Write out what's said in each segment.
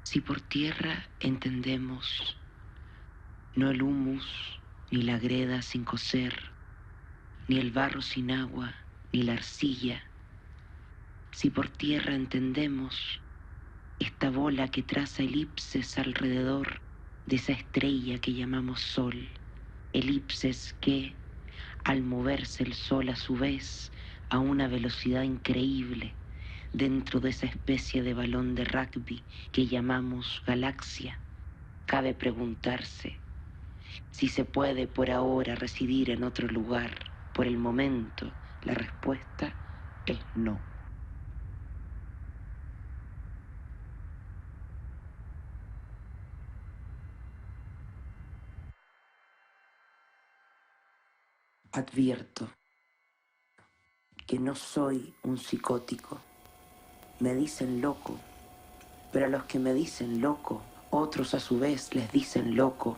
Si por tierra entendemos no el humus, ni la greda sin cocer, ni el barro sin agua, ni la arcilla. Si por tierra entendemos esta bola que traza elipses alrededor de esa estrella que llamamos sol, elipses que, al moverse el sol a su vez a una velocidad increíble, dentro de esa especie de balón de rugby que llamamos galaxia, cabe preguntarse si se puede por ahora residir en otro lugar. Por el momento, la respuesta es no. Advierto que no soy un psicótico. Me dicen loco, pero a los que me dicen loco, otros a su vez les dicen loco.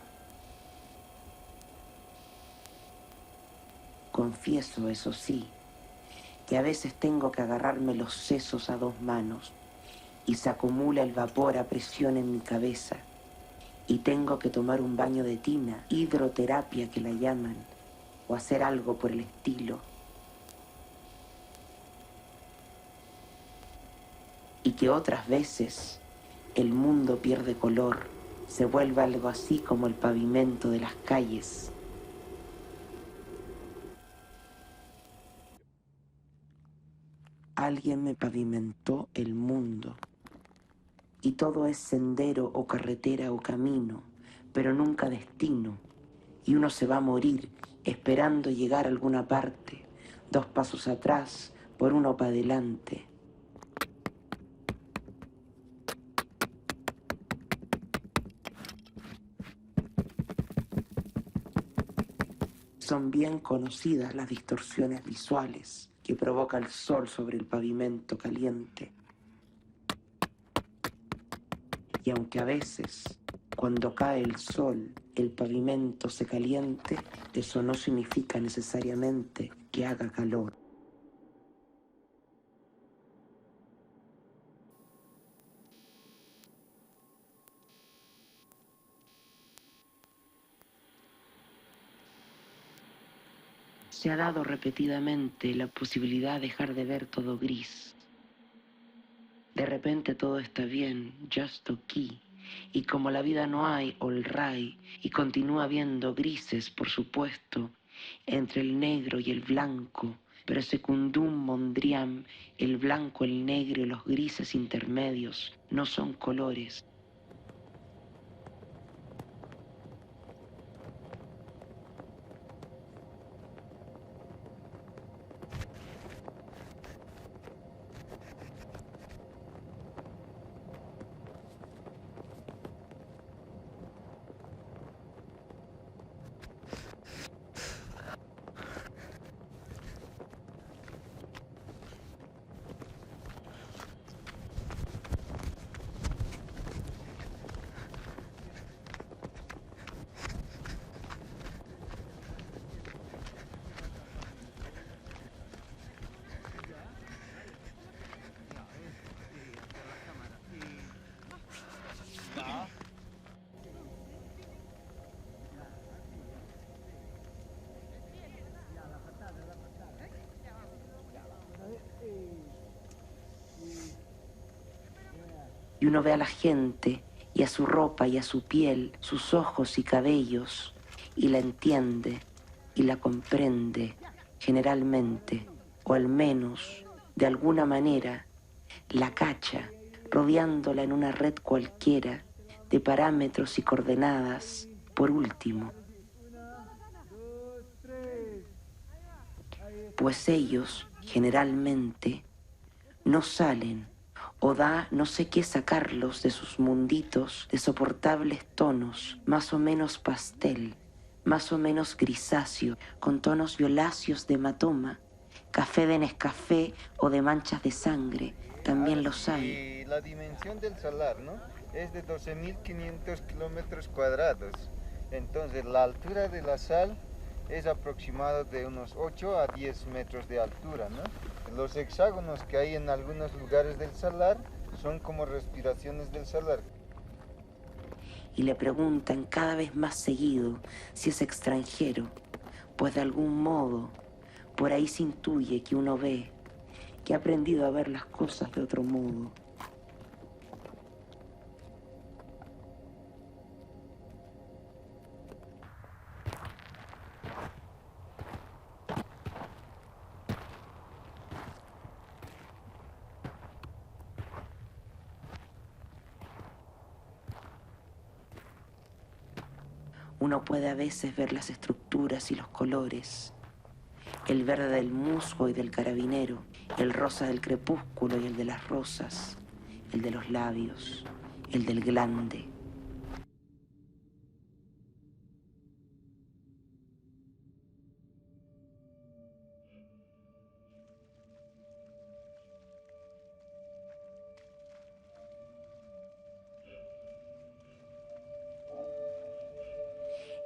Confieso, eso sí, que a veces tengo que agarrarme los sesos a dos manos y se acumula el vapor a presión en mi cabeza y tengo que tomar un baño de tina, hidroterapia que la llaman, o hacer algo por el estilo. Y que otras veces el mundo pierde color, se vuelve algo así como el pavimento de las calles. Alguien me pavimentó el mundo y todo es sendero o carretera o camino, pero nunca destino, y uno se va a morir esperando llegar a alguna parte, 2 pasos atrás, por uno para adelante. Son bien conocidas las distorsiones visuales que provoca el sol sobre el pavimento caliente. Y aunque a veces, cuando cae el sol, el pavimento se caliente, eso no significa necesariamente que haga calor. Se ha dado repetidamente la posibilidad de dejar de ver todo gris. De repente todo está bien, just okay. Y como la vida no hay, all right, y continúa habiendo grises, por supuesto, entre el negro y el blanco, pero secundum mondriam, el blanco, el negro y los grises intermedios no son colores. Y uno ve a la gente y a su ropa y a su piel, sus ojos y cabellos, y la entiende y la comprende generalmente, o al menos, de alguna manera, la cacha, rodeándola en una red cualquiera de parámetros y coordenadas, por último. Pues ellos, generalmente, no salen o da no sé qué sacarlos de sus munditos de soportables tonos, más o menos pastel, más o menos grisáceo, con tonos violáceos de hematoma, café de Nescafé o de manchas de sangre, también los hay. Y la dimensión del salar, ¿no? Es de 12.500 kilómetros cuadrados. Entonces la altura de la sal es aproximado de unos 8 a 10 metros de altura, ¿no? Los hexágonos que hay en algunos lugares del salar son como respiraciones del salar. y le preguntan cada vez más seguido si es extranjero, pues de algún modo por ahí se intuye que uno ve, que ha aprendido a ver las cosas de otro modo. Uno puede a veces ver las estructuras y los colores, el verde del musgo y del carabinero, el rosa del crepúsculo y el de las rosas, el de los labios, el del glande.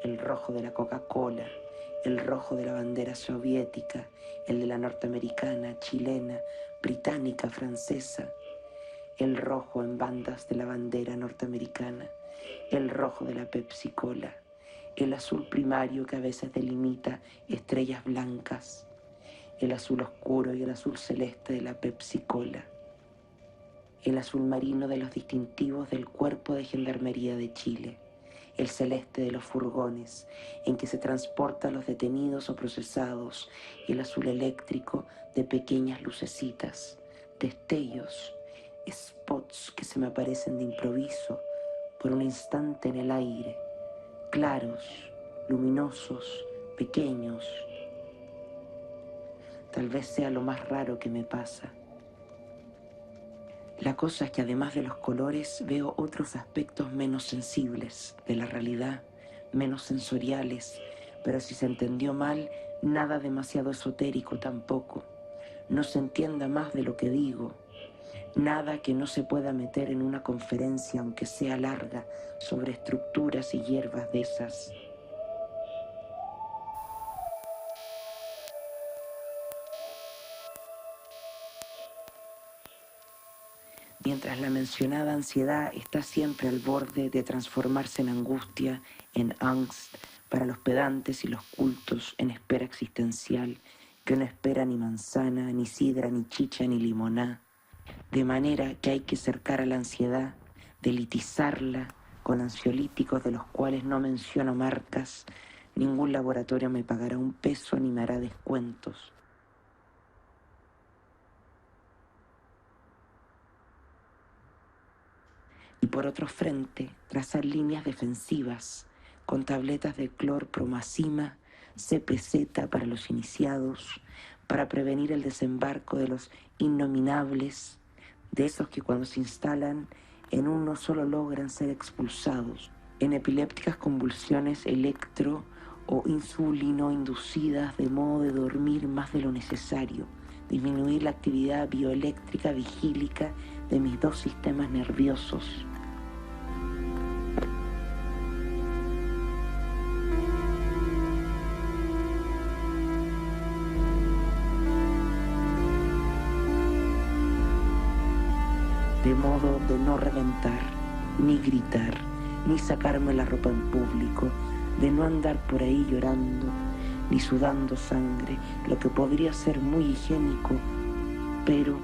El rojo de la Coca-Cola, el rojo de la bandera soviética, el de la norteamericana, chilena, británica, francesa, el rojo en bandas de la bandera norteamericana, el rojo de la Pepsi Cola, el azul primario que a veces delimita estrellas blancas, el azul oscuro y el azul celeste de la Pepsi Cola, el azul marino de los distintivos del Cuerpo de Gendarmería de Chile, el celeste de los furgones en que se transportan los detenidos o procesados, y el azul eléctrico de pequeñas lucecitas, destellos, spots que se me aparecen de improviso por un instante en el aire, claros, luminosos, pequeños. Tal vez sea lo más raro que me pasa. La cosa es que además de los colores veo otros aspectos menos sensibles de la realidad, menos sensoriales, pero si se entendió mal, nada demasiado esotérico tampoco. No se entienda más de lo que digo. Nada que no se pueda meter en una conferencia, aunque sea larga, sobre estructuras y hierbas de esas. Mientras la mencionada ansiedad está siempre al borde de transformarse en angustia, en angst, para los pedantes y los cultos, en espera existencial, que no espera ni manzana, ni sidra, ni chicha, ni limoná. De manera que hay que cercar a la ansiedad, delitizarla con ansiolíticos de los cuales no menciono marcas. Ningún laboratorio me pagará un peso ni me hará descuentos. Y por otro frente, trazar líneas defensivas con tabletas de clorpromazina, CPZ para los iniciados, para prevenir el desembarco de los innominables, de esos que cuando se instalan en uno solo logran ser expulsados, en epilépticas convulsiones electro o insulino inducidas de modo de dormir más de lo necesario, disminuir la actividad bioeléctrica vigílica de mis dos sistemas nerviosos. De modo de no reventar, ni gritar, ni sacarme la ropa en público, de no andar por ahí llorando, ni sudando sangre, lo que podría ser muy higiénico, pero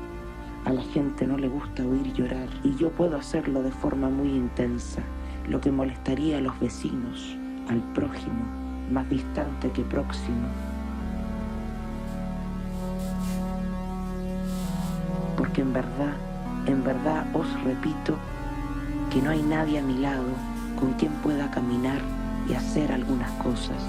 a la gente no le gusta oír llorar, y yo puedo hacerlo de forma muy intensa, lo que molestaría a los vecinos, al prójimo, más distante que próximo. Porque en verdad os repito que no hay nadie a mi lado con quien pueda caminar y hacer algunas cosas.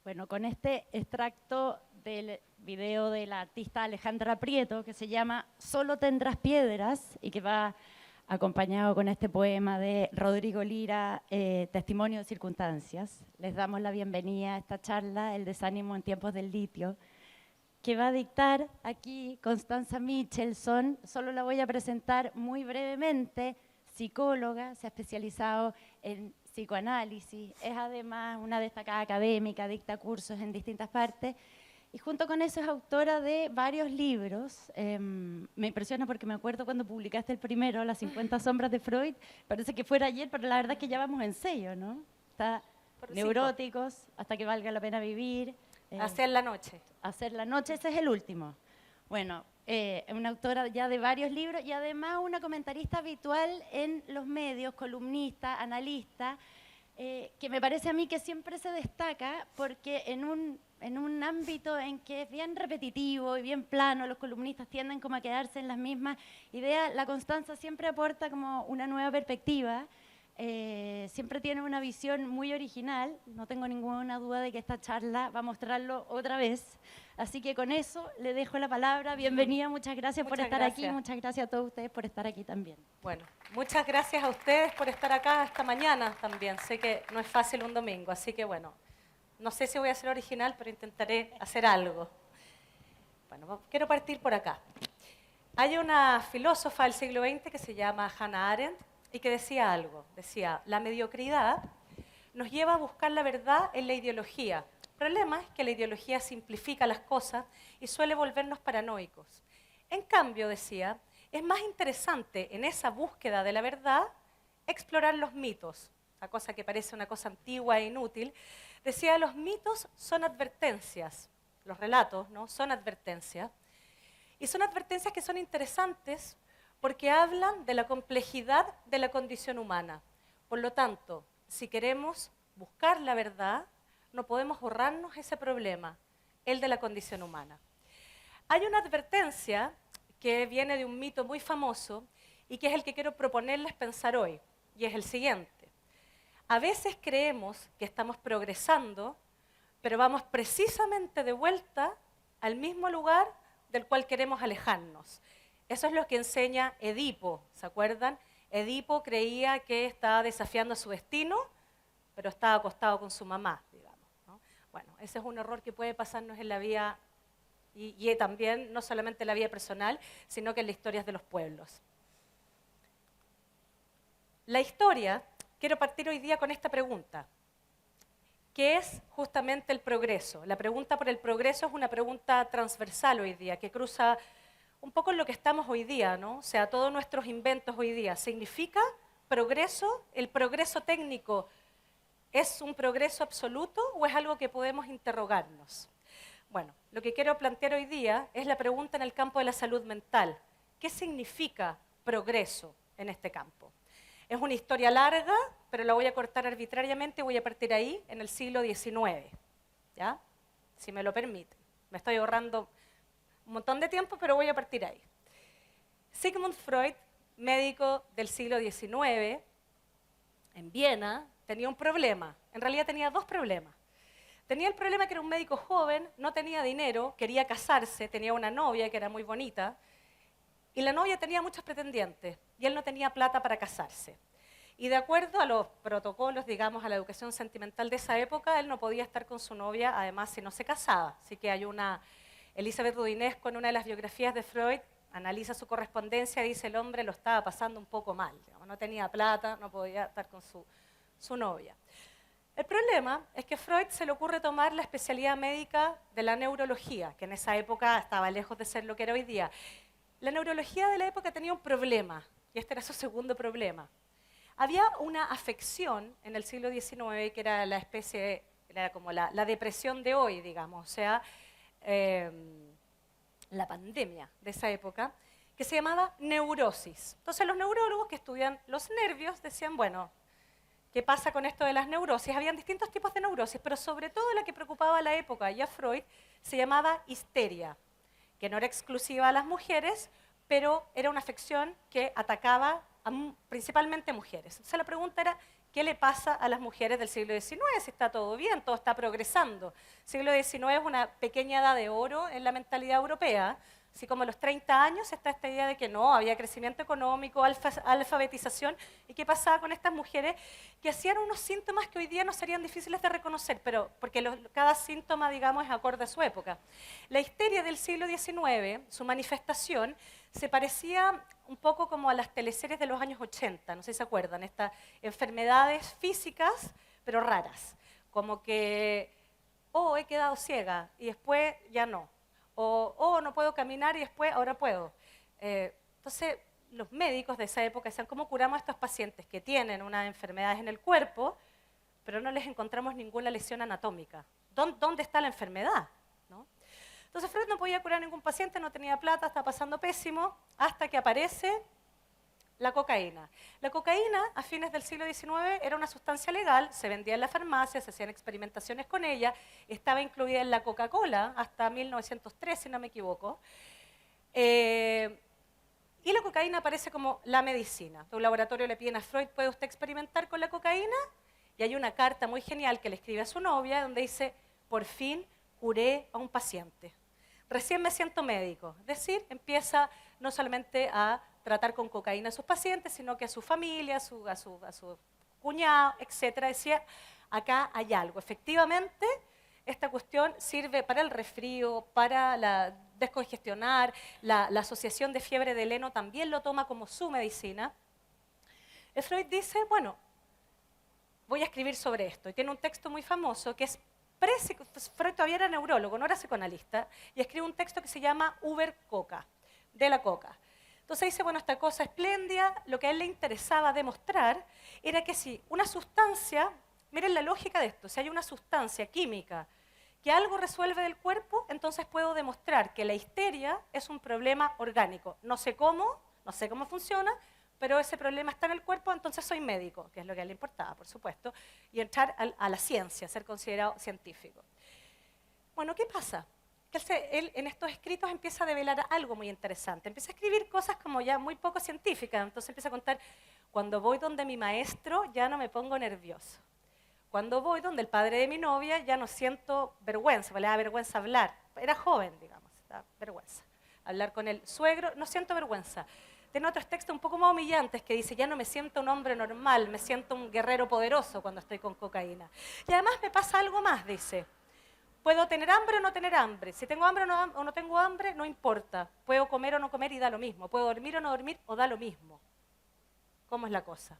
Bueno, con este extracto del video de la artista Alejandra Prieto, que se llama Solo tendrás piedras, y que va acompañado con este poema de Rodrigo Lira, Testimonio de circunstancias. Les damos la bienvenida a esta charla, El desánimo en tiempos del litio, que va a dictar aquí Constanza Michelson. Solo la voy a presentar muy brevemente. Psicóloga, se ha especializado en psicoanálisis, es además una destacada académica, dicta cursos en distintas partes y junto con eso es autora de varios libros. Me impresiona porque me acuerdo cuando publicaste el primero, Las 50 sombras de Freud, parece que fuera ayer, pero la verdad es que ya vamos en sello, ¿no? Está Neuróticos, Hasta que valga la pena vivir. Hacer la noche. Hacer la noche, ese es el último. Bueno, una autora ya de varios libros y además una comentarista habitual en los medios, columnista, analista, que me parece a mí que siempre se destaca porque en un ámbito en que es bien repetitivo y bien plano, los columnistas tienden como a quedarse en las mismas ideas, la Constanza siempre aporta como una nueva perspectiva. Siempre tiene una visión muy original, no tengo ninguna duda de que esta charla va a mostrarlo otra vez, así que con eso le dejo la palabra. Bienvenida, muchas gracias por estar aquí, muchas gracias a todos ustedes por estar aquí también. Bueno, muchas gracias a ustedes por estar acá esta mañana también, sé que no es fácil un domingo, así que bueno, no sé si voy a ser original, pero intentaré hacer algo. Bueno, quiero partir por acá. Hay una filósofa del siglo XX que se llama Hannah Arendt, y que decía algo, decía, la mediocridad nos lleva a buscar la verdad en la ideología. El problema es que la ideología simplifica las cosas y suele volvernos paranoicos. En cambio, decía, es más interesante en esa búsqueda de la verdad explorar los mitos, una cosa que parece una cosa antigua e inútil. Decía, los mitos son advertencias, los relatos, ¿no? Son advertencias, y son advertencias que son interesantes porque hablan de la complejidad de la condición humana. Por lo tanto, si queremos buscar la verdad, no podemos ahorrarnos ese problema, el de la condición humana. Hay una advertencia que viene de un mito muy famoso y que es el que quiero proponerles pensar hoy, y es el siguiente. A veces creemos que estamos progresando, pero vamos precisamente de vuelta al mismo lugar del cual queremos alejarnos. Eso es lo que enseña Edipo, ¿se acuerdan? Edipo creía que estaba desafiando su destino, pero estaba acostado con su mamá, digamos, ¿no? Bueno, ese es un error que puede pasarnos en la vida y también no solamente en la vida personal, sino que en las historias de los pueblos. La historia, quiero partir hoy día con esta pregunta. ¿Qué es justamente el progreso? La pregunta por el progreso es una pregunta transversal hoy día, que cruza un poco en lo que estamos hoy día, ¿no? O sea, todos nuestros inventos hoy día. ¿Significa progreso? ¿El progreso técnico es un progreso absoluto o es algo que podemos interrogarnos? Bueno, lo que quiero plantear hoy día es la pregunta en el campo de la salud mental. ¿Qué significa progreso en este campo? Es una historia larga, pero la voy a cortar arbitrariamente y voy a partir ahí, en el siglo XIX, ¿ya? Si me lo permiten. Me estoy ahorrando un montón de tiempo, pero voy a partir ahí. Sigmund Freud, médico del siglo XIX, en Viena, tenía un problema. En realidad tenía dos problemas. Tenía el problema que era un médico joven, no tenía dinero, quería casarse, tenía una novia que era muy bonita, y la novia tenía muchos pretendientes, y él no tenía plata para casarse. Y de acuerdo a los protocolos, digamos, a la educación sentimental de esa época, él no podía estar con su novia, además, si no se casaba. Así que hay una Elizabeth Rudinesco, en una de las biografías de Freud, analiza su correspondencia y dice el hombre lo estaba pasando un poco mal, digamos, no tenía plata, no podía estar con su novia. El problema es que a Freud se le ocurre tomar la especialidad médica de la neurología, que en esa época estaba lejos de ser lo que era hoy día. La neurología de la época tenía un problema, y este era su segundo problema. Había una afección en el siglo XIX que era era como la depresión de hoy, digamos, o sea, la pandemia de esa época, que se llamaba neurosis. Entonces los neurólogos que estudian los nervios decían, bueno, ¿qué pasa con esto de las neurosis? Habían distintos tipos de neurosis, pero sobre todo la que preocupaba a la época y a Freud se llamaba histeria, que no era exclusiva a las mujeres, pero era una afección que atacaba principalmente mujeres. Entonces la pregunta era, ¿Qué le pasa a las mujeres del siglo XIX? Si está todo bien, todo está progresando. El siglo XIX es una pequeña edad de oro en la mentalidad europea. Así como a los 30 años está esta idea de que no, había crecimiento económico, alfabetización. ¿Y qué pasaba con estas mujeres? Que hacían unos síntomas que hoy día no serían difíciles de reconocer, pero porque cada síntoma, digamos, es acorde a su época. La histeria del siglo XIX, su manifestación, se parecía un poco como a las teleseries de los años 80, no sé si se acuerdan, estas enfermedades físicas, pero raras. Como que, oh, he quedado ciega y después ya no. O, oh, no puedo caminar y después ahora puedo. Entonces, los médicos de esa época decían, ¿cómo curamos a estos pacientes que tienen unas enfermedades en el cuerpo, pero no les encontramos ninguna lesión anatómica? ¿Dónde está la enfermedad? ¿No? Entonces, Freud no podía curar a ningún paciente, no tenía plata, estaba pasando pésimo, hasta que aparece la cocaína. La cocaína, a fines del siglo XIX, era una sustancia legal, se vendía en la farmacia, se hacían experimentaciones con ella, estaba incluida en la Coca-Cola hasta 1903, si no me equivoco. Y la cocaína aparece como la medicina. Un laboratorio le piden a Freud, ¿puede usted experimentar con la cocaína? Y hay una carta muy genial que le escribe a su novia, donde dice, por fin curé a un paciente. Recién me siento médico. Es decir, empieza no solamente a tratar con cocaína a sus pacientes, sino que a su familia, a su cuñado, etc. Decía, acá hay algo. Efectivamente, esta cuestión sirve para el resfrío, para descongestionar, la asociación de fiebre del heno también lo toma como su medicina. Freud dice, bueno, voy a escribir sobre esto. Y tiene un texto muy famoso que es Freud todavía era neurólogo, no era psicoanalista, y escribe un texto que se llama Uber Coca, de la coca. Entonces dice, bueno, esta cosa espléndida, lo que a él le interesaba demostrar era que si una sustancia, miren la lógica de esto, si hay una sustancia química que algo resuelve del cuerpo, entonces puedo demostrar que la histeria es un problema orgánico. No sé cómo funciona, pero ese problema está en el cuerpo, entonces soy médico, que es lo que a él le importaba, por supuesto, y entrar a la ciencia, ser considerado científico. Bueno, ¿qué pasa? Que él en estos escritos empieza a develar algo muy interesante, empieza a escribir cosas como ya muy poco científicas, entonces empieza a contar, cuando voy donde mi maestro ya no me pongo nervioso, cuando voy donde el padre de mi novia ya no siento vergüenza, le da vergüenza hablar, era joven, digamos, da vergüenza, hablar con el suegro, no siento vergüenza. Tiene otros textos un poco más humillantes que dice, ya no me siento un hombre normal, me siento un guerrero poderoso cuando estoy con cocaína. Y además me pasa algo más, dice, puedo tener hambre o no tener hambre, si tengo hambre o no tengo hambre, no importa, puedo comer o no comer y da lo mismo, puedo dormir o no dormir o da lo mismo. ¿Cómo es la cosa?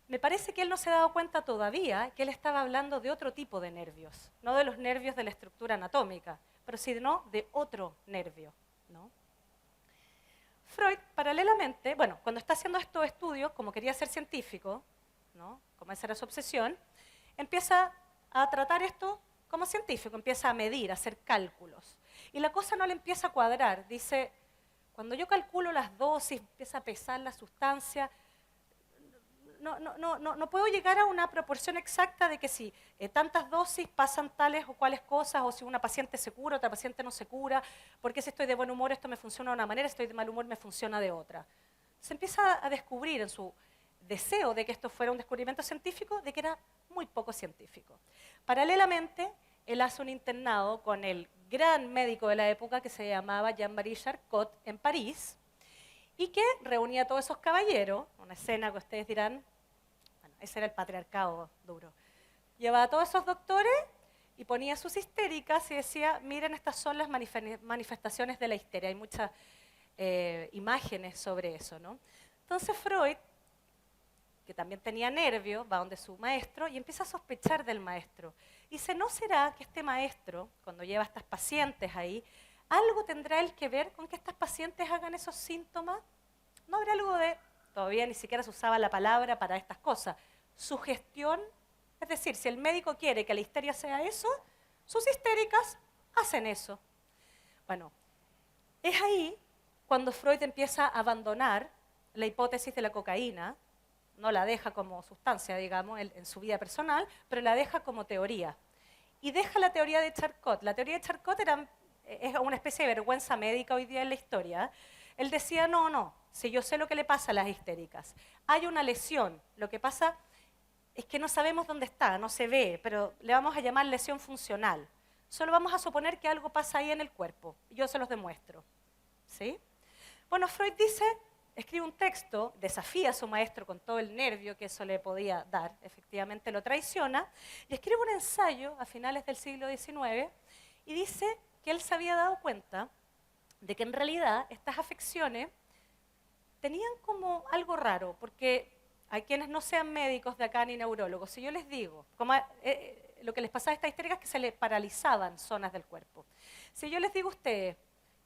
Me parece que él no se ha dado cuenta todavía que él estaba hablando de otro tipo de nervios, no de los nervios de la estructura anatómica, pero sino de otro nervio, ¿no? Freud, paralelamente, bueno, cuando está haciendo estos estudios, como quería ser científico, ¿no? Como esa era su obsesión, empieza a tratar esto como científico, empieza a medir, a hacer cálculos. Y la cosa no le empieza a cuadrar. Dice, cuando yo calculo las dosis, empieza a pesar la sustancia, no puedo llegar a una proporción exacta de que si tantas dosis pasan tales o cuales cosas, o si una paciente se cura, otra paciente no se cura, porque si estoy de buen humor esto me funciona de una manera, si estoy de mal humor me funciona de otra. Se empieza a descubrir en su deseo de que esto fuera un descubrimiento científico, de que era muy poco científico. Paralelamente, él hace un internado con el gran médico de la época que se llamaba Jean-Marie Charcot en París, y que reunía a todos esos caballeros, una escena que ustedes dirán, bueno, ese era el patriarcado duro. Llevaba a todos esos doctores y ponía sus histéricas y decía, miren, estas son las manifestaciones de la histeria. Hay muchas imágenes sobre eso, ¿no? Entonces Freud, que también tenía nervio, va donde su maestro y empieza a sospechar del maestro. Y dice, ¿no será que este maestro, cuando lleva a estas pacientes ahí, algo tendrá él que ver con que estas pacientes hagan esos síntomas? ¿No habrá algo de, todavía ni siquiera se usaba la palabra para estas cosas, sugestión? Es decir, si el médico quiere que la histeria sea eso, sus histéricas hacen eso. Bueno, es ahí cuando Freud empieza a abandonar la hipótesis de la cocaína, no la deja como sustancia, digamos, en su vida personal, pero la deja como teoría. Y deja la teoría de Charcot. La teoría de Charcot es una especie de vergüenza médica hoy día en la historia. Él decía, no, si yo sé lo que le pasa a las histéricas. Hay una lesión. Lo que pasa es que no sabemos dónde está, no se ve, pero le vamos a llamar lesión funcional. Solo vamos a suponer que algo pasa ahí en el cuerpo. Yo se los demuestro. ¿Sí? Bueno, Freud dice, escribe un texto, desafía a su maestro con todo el nervio que eso le podía dar, efectivamente lo traiciona, y escribe un ensayo a finales del siglo XIX y dice que él se había dado cuenta de que en realidad estas afecciones tenían como algo raro, porque a quienes no sean médicos de acá ni neurólogos, si yo les digo, como, lo que les pasaba a estas histéricas es que se les paralizaban zonas del cuerpo. Si yo les digo a ustedes,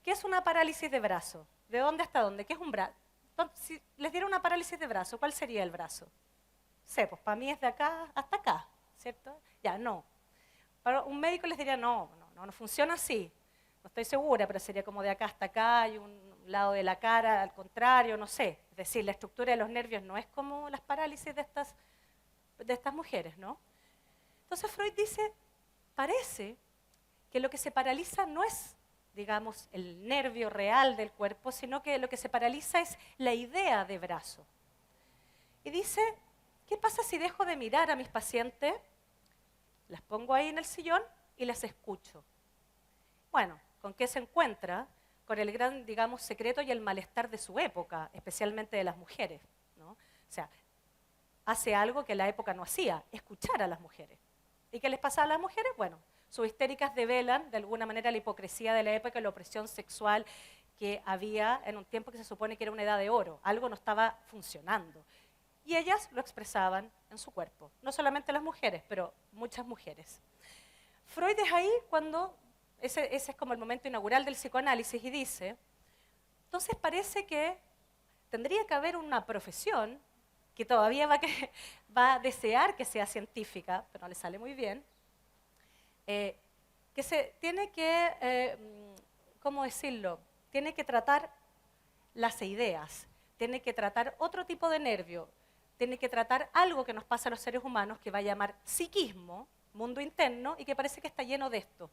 ¿qué es una parálisis de brazo? ¿De dónde hasta dónde? ¿Qué es un brazo? Si les diera una parálisis de brazo, ¿cuál sería el brazo? Sé, pues para mí es de acá hasta acá, ¿cierto? Ya, no. Para un médico les diría, no funciona así. No estoy segura, pero sería como de acá hasta acá, y un lado de la cara, al contrario, no sé. Es decir, la estructura de los nervios no es como las parálisis de estas mujeres, ¿no? Entonces Freud dice, parece que lo que se paraliza no es, digamos, el nervio real del cuerpo, sino que lo que se paraliza es la idea de brazo. Y dice, ¿qué pasa si dejo de mirar a mis pacientes? Las pongo ahí en el sillón y las escucho. Bueno, ¿con qué se encuentra? Con el gran, digamos, secreto y el malestar de su época, especialmente de las mujeres, ¿no? O sea, hace algo que la época no hacía, escuchar a las mujeres. ¿Y qué les pasa a las mujeres? Bueno, sus histéricas develan de alguna manera la hipocresía de la época y la opresión sexual que había en un tiempo que se supone que era una edad de oro. Algo no estaba funcionando. Y ellas lo expresaban en su cuerpo. No solamente las mujeres, pero muchas mujeres. Freud es ahí cuando, ese es como el momento inaugural del psicoanálisis, y dice, entonces parece que tendría que haber una profesión que todavía va a desear que sea científica, pero no le sale muy bien, que se tiene que, ¿cómo decirlo? Tiene que tratar las ideas, tiene que tratar otro tipo de nervio, tiene que tratar algo que nos pasa a los seres humanos que va a llamar psiquismo, mundo interno, y que parece que está lleno de esto,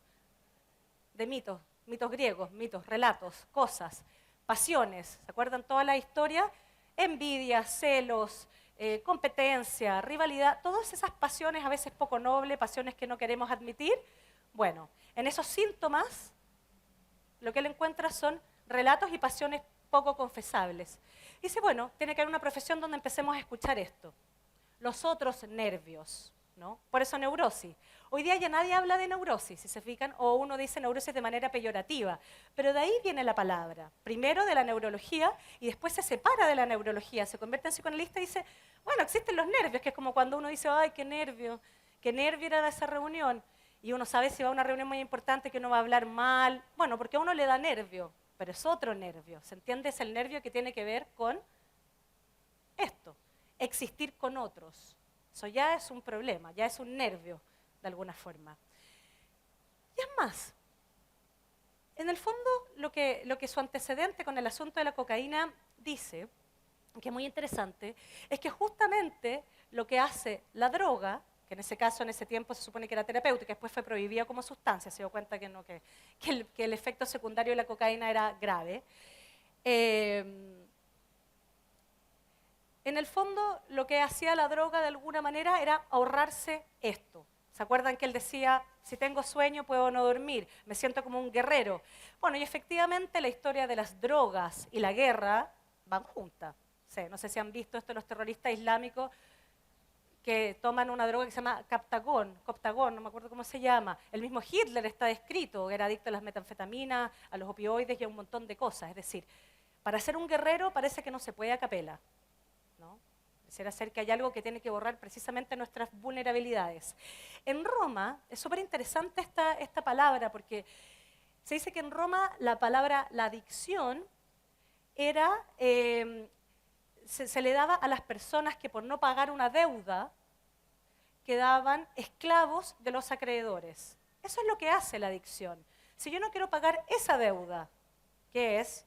de mitos, mitos griegos, mitos, relatos, cosas, pasiones. ¿Se acuerdan toda la historia? Envidia, celos, competencia, rivalidad, todas esas pasiones a veces poco nobles, pasiones que no queremos admitir. Bueno, en esos síntomas lo que él encuentra son relatos y pasiones poco confesables. Dice, bueno, tiene que haber una profesión donde empecemos a escuchar esto. Los otros nervios, ¿no? Por eso neurosis. Hoy día ya nadie habla de neurosis, si se fijan, o uno dice neurosis de manera peyorativa, pero de ahí viene la palabra. Primero de la neurología y después se separa de la neurología, se convierte en psicoanalista y dice, bueno, existen los nervios, que es como cuando uno dice, ay, qué nervio era esa reunión, y uno sabe si va a una reunión muy importante que uno va a hablar mal, bueno, porque a uno le da nervio, pero es otro nervio, ¿se entiende? Es el nervio que tiene que ver con esto, existir con otros. Eso ya es un problema, ya es un nervio, de alguna forma. Y es más, en el fondo lo que su antecedente con el asunto de la cocaína dice, que es muy interesante, es que justamente lo que hace la droga, que en ese caso, en ese tiempo se supone que era terapéutica, después fue prohibida como sustancia, se dio cuenta que, no, que el efecto secundario de la cocaína era grave. En el fondo, lo que hacía la droga de alguna manera era ahorrarse esto. ¿Se acuerdan que él decía, si tengo sueño puedo no dormir, me siento como un guerrero? Bueno, y efectivamente la historia de las drogas y la guerra van juntas. Sí, no sé si han visto esto los terroristas islámicos que toman una droga que se llama Coptagón, no me acuerdo cómo se llama. El mismo Hitler está descrito, era adicto a las metanfetaminas, a los opioides y a un montón de cosas. Es decir, para ser un guerrero parece que no se puede a capela, ¿no? Pareciera ser que hay algo que tiene que borrar precisamente nuestras vulnerabilidades. En Roma, es súper interesante esta palabra, porque se dice que en Roma la palabra, la adicción, era, se le daba a las personas que por no pagar una deuda quedaban esclavos de los acreedores. Eso es lo que hace la adicción. Si yo no quiero pagar esa deuda, que es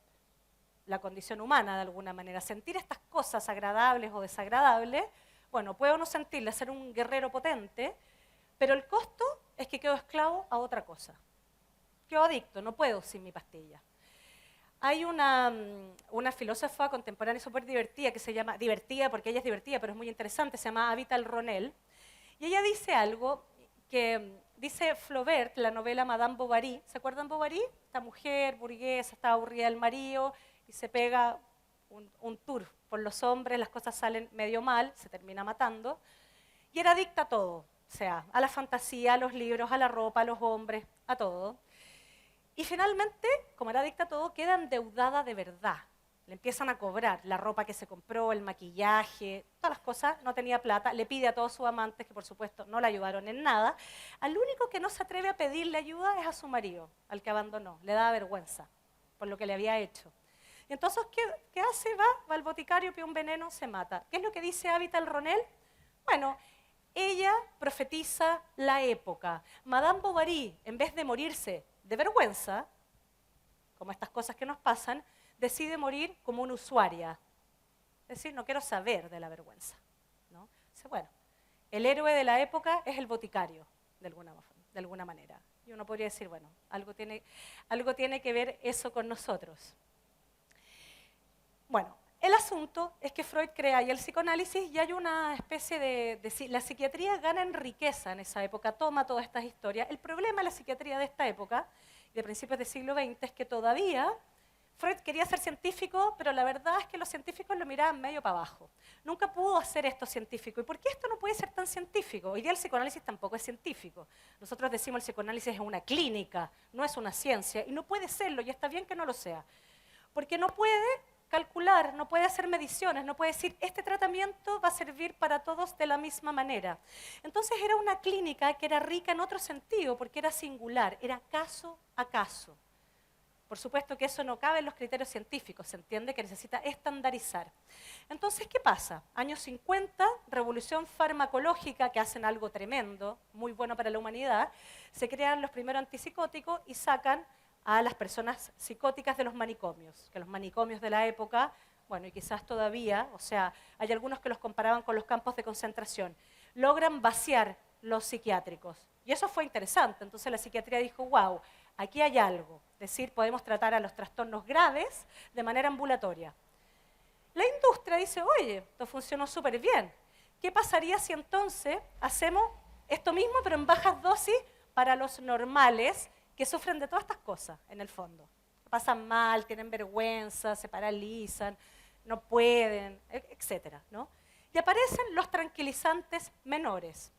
la condición humana de alguna manera, sentir estas cosas agradables o desagradables, bueno, puedo no sentirlas, ser un guerrero potente, pero el costo es que quedo esclavo a otra cosa. Quedo adicto, no puedo sin mi pastilla. Hay una filósofa contemporánea súper divertida que se llama, divertida porque ella es divertida, pero es muy interesante, se llama Avital Ronell, y ella dice algo que dice Flaubert, la novela Madame Bovary. ¿Se acuerdan Bovary? Esta mujer burguesa, está aburrida del marido y se pega un tour por los hombres, las cosas salen medio mal, se termina matando, y era adicta a todo, o sea, a la fantasía, a los libros, a la ropa, a los hombres, a todo. Y finalmente, como era adicta a todo, queda endeudada de verdad. Le empiezan a cobrar la ropa que se compró, el maquillaje, todas las cosas, no tenía plata, le pide a todos sus amantes, que por supuesto no le ayudaron en nada. Al único que no se atreve a pedirle ayuda es a su marido, al que abandonó, le da vergüenza por lo que le había hecho. Y entonces, ¿qué hace? Va al boticario, pide un veneno, se mata. ¿Qué es lo que dice Avital Ronell? Bueno, ella profetiza la época. Madame Bovary, en vez de morirse de vergüenza, como estas cosas que nos pasan, decide morir como una usuaria. Es decir, no quiero saber de la vergüenza, ¿no? Dice, bueno, el héroe de la época es el boticario, de alguna manera. Y uno podría decir, bueno, algo tiene que ver eso con nosotros. Bueno, el asunto es que Freud crea y el psicoanálisis, y hay una especie de la psiquiatría gana en riqueza en esa época, toma todas estas historias. El problema de la psiquiatría de esta época, de principios del siglo XX, es que todavía Freud quería ser científico, pero la verdad es que los científicos lo miraban medio para abajo. Nunca pudo hacer esto científico. ¿Y por qué esto no puede ser tan científico? Hoy día el psicoanálisis tampoco es científico. Nosotros decimos el psicoanálisis es una clínica, no es una ciencia, y no puede serlo, y está bien que no lo sea. Porque no puede calcular, no puede hacer mediciones, no puede decir, este tratamiento va a servir para todos de la misma manera. Entonces era una clínica que era rica en otro sentido, porque era singular, era caso a caso. Por supuesto que eso no cabe en los criterios científicos, se entiende que necesita estandarizar. Entonces, ¿qué pasa? Años 50, revolución farmacológica, que hacen algo tremendo, muy bueno para la humanidad, se crean los primeros antipsicóticos y sacan a las personas psicóticas de los manicomios, que los manicomios de la época, bueno, y quizás todavía, o sea, hay algunos que los comparaban con los campos de concentración, logran vaciar los psiquiátricos. Y eso fue interesante, entonces la psiquiatría dijo, wow, aquí hay algo, es decir, podemos tratar a los trastornos graves de manera ambulatoria. La industria dice, oye, esto funcionó súper bien, ¿qué pasaría si entonces hacemos esto mismo pero en bajas dosis para los normales, que sufren de todas estas cosas, en el fondo? Pasan mal, tienen vergüenza, se paralizan, no pueden, etcétera, ¿no? Y aparecen los tranquilizantes menores.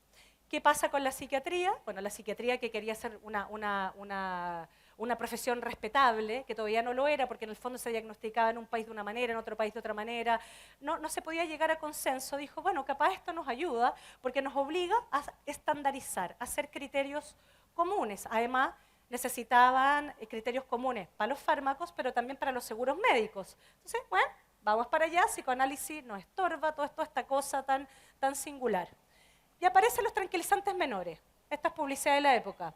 ¿Qué pasa con la psiquiatría? Bueno, la psiquiatría que quería ser una profesión respetable, que todavía no lo era, porque en el fondo se diagnosticaba en un país de una manera, en otro país de otra manera, no se podía llegar a consenso, dijo, bueno, capaz esto nos ayuda, porque nos obliga a estandarizar, a hacer criterios comunes. Además, necesitaban criterios comunes para los fármacos, pero también para los seguros médicos. Entonces, bueno, vamos para allá, psicoanálisis nos estorba, toda esta cosa tan singular. Y aparecen los tranquilizantes menores, esta es publicidad de la época.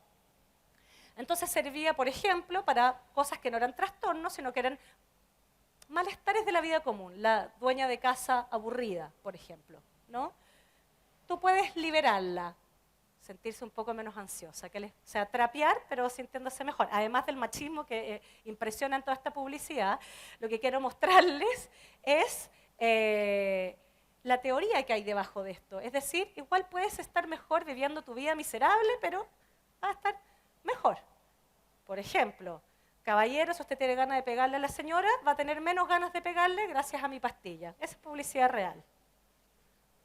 Entonces servía, por ejemplo, para cosas que no eran trastornos, sino que eran malestares de la vida común. La dueña de casa aburrida, por ejemplo, ¿no? Tú puedes liberarla, sentirse un poco menos ansiosa, o sea, trapear, pero sintiéndose mejor. Además del machismo que impresiona en toda esta publicidad, lo que quiero mostrarles es la teoría que hay debajo de esto. Es decir, igual puedes estar mejor viviendo tu vida miserable, pero vas a estar mejor. Por ejemplo, caballero, si usted tiene ganas de pegarle a la señora, va a tener menos ganas de pegarle gracias a mi pastilla. Esa es publicidad real.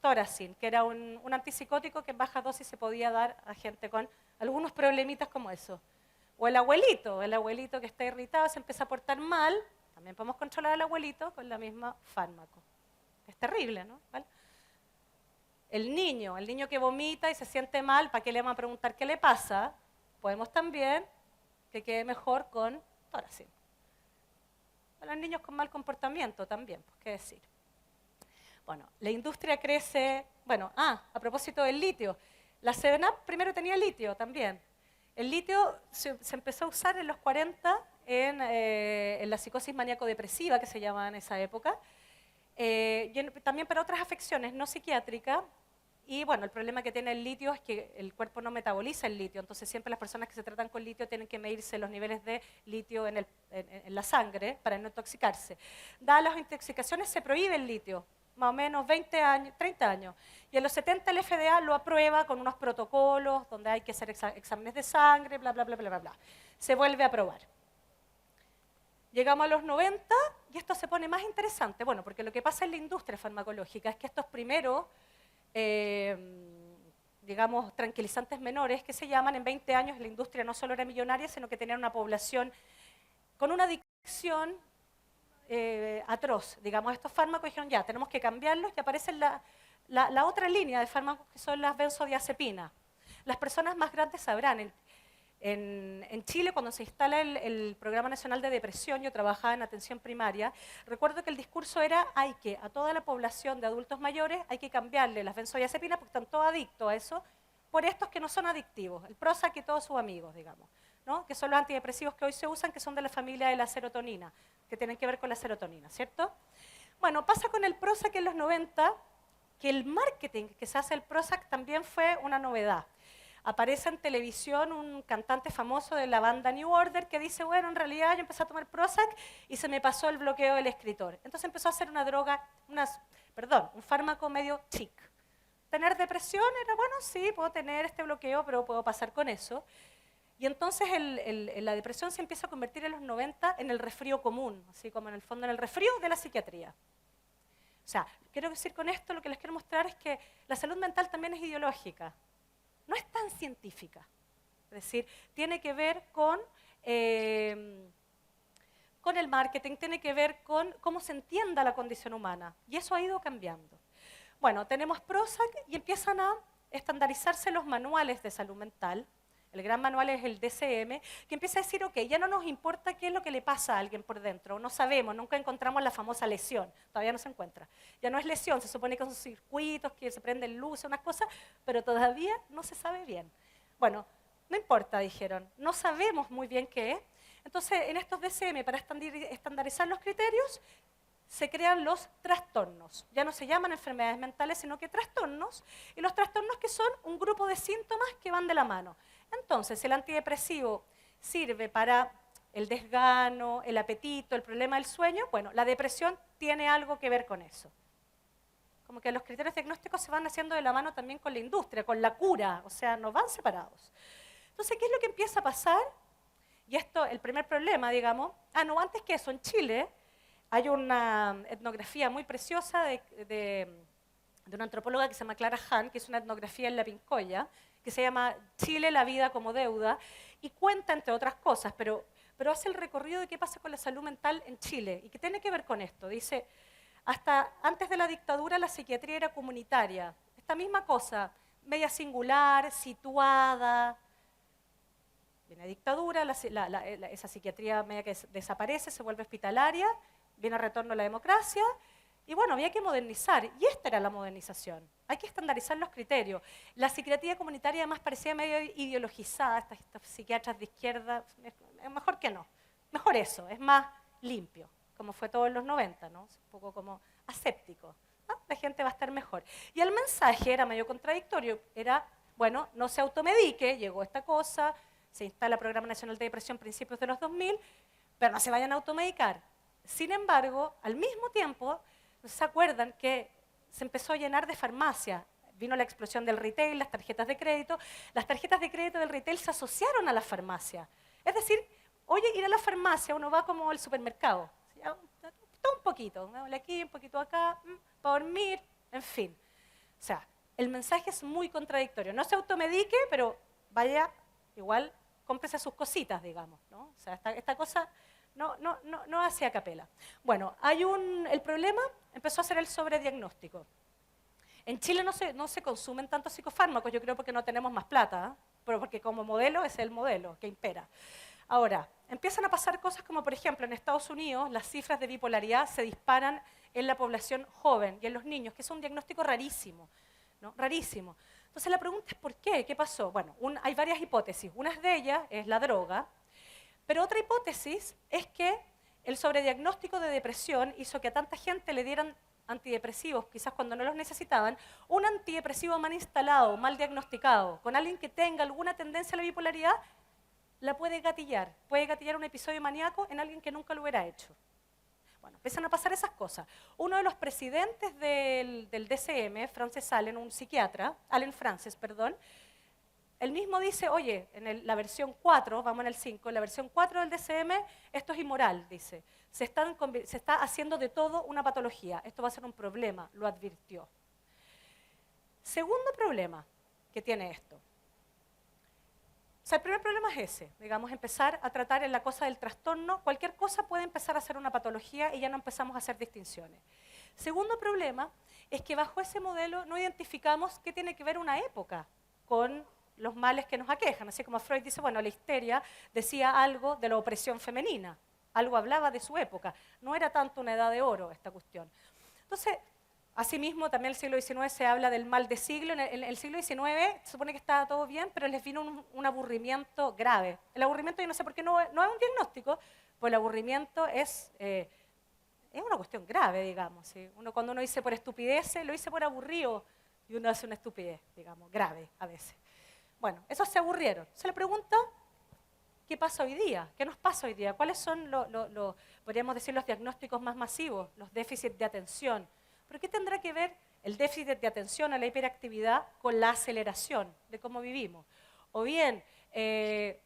Toracin, que era un antipsicótico que en baja dosis se podía dar a gente con algunos problemitas como eso. O el abuelito que está irritado, se empieza a portar mal, también podemos controlar al abuelito con la misma fármaco. Es terrible, ¿no? ¿Vale? El niño que vomita y se siente mal, ¿para qué le vamos a preguntar qué le pasa? Podemos también que quede mejor con Toracin. A los niños con mal comportamiento también, pues qué decir. Bueno, la industria crece, bueno, a propósito del litio, la 7-Up primero tenía litio también. El litio se empezó a usar en los 40 en la psicosis maníaco-depresiva, que se llamaba en esa época, y también para otras afecciones no psiquiátricas, Y bueno, el problema que tiene el litio es que el cuerpo no metaboliza el litio, entonces siempre las personas que se tratan con litio tienen que medirse los niveles de litio en la sangre para no intoxicarse. Dadas las intoxicaciones se prohíbe el litio, más o menos 20 años, 30 años. Y en los 70 el FDA lo aprueba con unos protocolos donde hay que hacer exámenes de sangre, bla, bla, bla, bla, bla, bla. Se vuelve a aprobar. Llegamos a los 90 y esto se pone más interesante. Bueno, porque lo que pasa en la industria farmacológica es que estos primeros, digamos, tranquilizantes menores que se llaman, en 20 años la industria no solo era millonaria, sino que tenía una población con una adicción atroz. Digamos, estos fármacos dijeron, ya, tenemos que cambiarlos y aparece la otra línea de fármacos que son las benzodiazepinas. Las personas más grandes sabrán, en Chile, cuando se instala el Programa Nacional de Depresión, yo trabajaba en atención primaria, recuerdo que el discurso era, a toda la población de adultos mayores hay que cambiarle las benzodiazepinas porque están todos adictos a eso, por estos que no son adictivos, el Prozac y todos sus amigos, digamos, ¿no? Que son los antidepresivos que hoy se usan, que son de la familia de la serotonina, que tienen que ver con la serotonina, ¿cierto? Bueno, pasa con el Prozac en los 90, que el marketing que se hace del Prozac también fue una novedad. Aparece en televisión un cantante famoso de la banda New Order que dice, bueno, en realidad yo empecé a tomar Prozac y se me pasó el bloqueo del escritor. Entonces empezó a hacer una droga, un fármaco medio chic. Tener depresión era, bueno, sí, puedo tener este bloqueo, pero puedo pasar con eso. Y entonces la depresión se empieza a convertir en los 90 en el resfrío común, así como en el fondo en el resfrío de la psiquiatría. O sea, quiero decir con esto, lo que les quiero mostrar es que la salud mental también es ideológica. No es tan científica, es decir, tiene que ver con el marketing, tiene que ver con cómo se entienda la condición humana, y eso ha ido cambiando. Bueno, tenemos Prozac y empiezan a estandarizarse los manuales de salud mental. El gran manual es el DSM, que empieza a decir, ok, ya no nos importa qué es lo que le pasa a alguien por dentro, no sabemos, nunca encontramos la famosa lesión, todavía no se encuentra. Ya no es lesión, se supone que son circuitos, que se prenden luces, unas cosas, pero todavía no se sabe bien. Bueno, no importa, dijeron, no sabemos muy bien qué es. Entonces, en estos DSM, para estandarizar los criterios, se crean los trastornos. Ya no se llaman enfermedades mentales, sino que trastornos, y los trastornos que son un grupo de síntomas que van de la mano. Entonces, el antidepresivo sirve para el desgano, el apetito, el problema del sueño. Bueno, la depresión tiene algo que ver con eso. Como que los criterios diagnósticos se van haciendo de la mano también con la industria, con la cura, o sea, no van separados. Entonces, ¿qué es lo que empieza a pasar? Y esto, el primer problema, digamos, antes que eso, en Chile hay una etnografía muy preciosa de una antropóloga que se llama Clara Hahn, que es una etnografía en La Pincoya, que se llama Chile, la vida como deuda, y cuenta, entre otras cosas, pero hace el recorrido de qué pasa con la salud mental en Chile, y que tiene que ver con esto. Dice, hasta antes de la dictadura la psiquiatría era comunitaria, esta misma cosa, media singular, situada. Viene la dictadura, esa psiquiatría media que desaparece, se vuelve hospitalaria, viene el retorno a la democracia, y bueno, había que modernizar, y esta era la modernización. Hay que estandarizar los criterios. La psiquiatría comunitaria además parecía medio ideologizada, estos psiquiatras de izquierda, mejor que no. Mejor eso, es más limpio, como fue todo en los 90, ¿no? Es un poco como aséptico. ¿No? La gente va a estar mejor. Y el mensaje era medio contradictorio, era, bueno, no se automedique, llegó esta cosa, se instala el Programa Nacional de Depresión a principios de los 2000, pero no se vayan a automedicar. Sin embargo, al mismo tiempo, ¿se acuerdan que se empezó a llenar de farmacias? Vino la explosión del retail, las tarjetas de crédito. Las tarjetas de crédito del retail se asociaron a la farmacia. Es decir, oye, ir a la farmacia, uno va como al supermercado. Todo un poquito, aquí, un poquito acá, para dormir, en fin. O sea, el mensaje es muy contradictorio. No se automedique, pero vaya, igual, cómprese sus cositas, digamos, ¿no? O sea, esta cosa no hace a capela. Bueno, el problema empezó a ser el sobrediagnóstico. En Chile no se consumen tantos psicofármacos, yo creo porque no tenemos más plata, pero porque como modelo es el modelo que impera. Ahora, empiezan a pasar cosas como, por ejemplo, en Estados Unidos las cifras de bipolaridad se disparan en la población joven y en los niños, que es un diagnóstico rarísimo, ¿no? Rarísimo. Entonces la pregunta es ¿por qué? ¿Qué pasó? Bueno, hay varias hipótesis. Una de ellas es la droga, pero otra hipótesis es que el sobrediagnóstico de depresión hizo que a tanta gente le dieran antidepresivos, quizás cuando no los necesitaban, un antidepresivo mal instalado, mal diagnosticado, con alguien que tenga alguna tendencia a la bipolaridad, la puede gatillar un episodio maníaco en alguien que nunca lo hubiera hecho. Bueno, empiezan a pasar esas cosas. Uno de los presidentes del DSM, Frances Allen, un psiquiatra, Allen Frances, perdón, él mismo dice, oye, la versión 4, vamos en el 5, en la versión 4 del DSM, esto es inmoral, dice. Se está haciendo de todo una patología. Esto va a ser un problema, lo advirtió. Segundo problema que tiene esto. O sea, el primer problema es ese, digamos, empezar a tratar en la cosa del trastorno. Cualquier cosa puede empezar a ser una patología y ya no empezamos a hacer distinciones. Segundo problema es que bajo ese modelo no identificamos qué tiene que ver una época con los males que nos aquejan. Así como Freud dice, bueno, la histeria decía algo de la opresión femenina, algo hablaba de su época. No era tanto una edad de oro esta cuestión. Entonces, asimismo, también en el siglo XIX se habla del mal de siglo. En el siglo XIX se supone que estaba todo bien, pero les vino un aburrimiento grave. El aburrimiento, yo no sé por qué no es un diagnóstico, pues el aburrimiento es una cuestión grave, digamos. ¿Sí? Cuando uno dice por estupideces, lo dice por aburrido, y uno hace una estupidez, digamos, grave a veces. Bueno, esos se aburrieron. Se le pregunta, ¿qué pasa hoy día? ¿Qué nos pasa hoy día? ¿Cuáles son, podríamos decir, los diagnósticos más masivos, los déficits de atención? ¿Pero qué tendrá que ver el déficit de atención o la hiperactividad con la aceleración de cómo vivimos? O bien,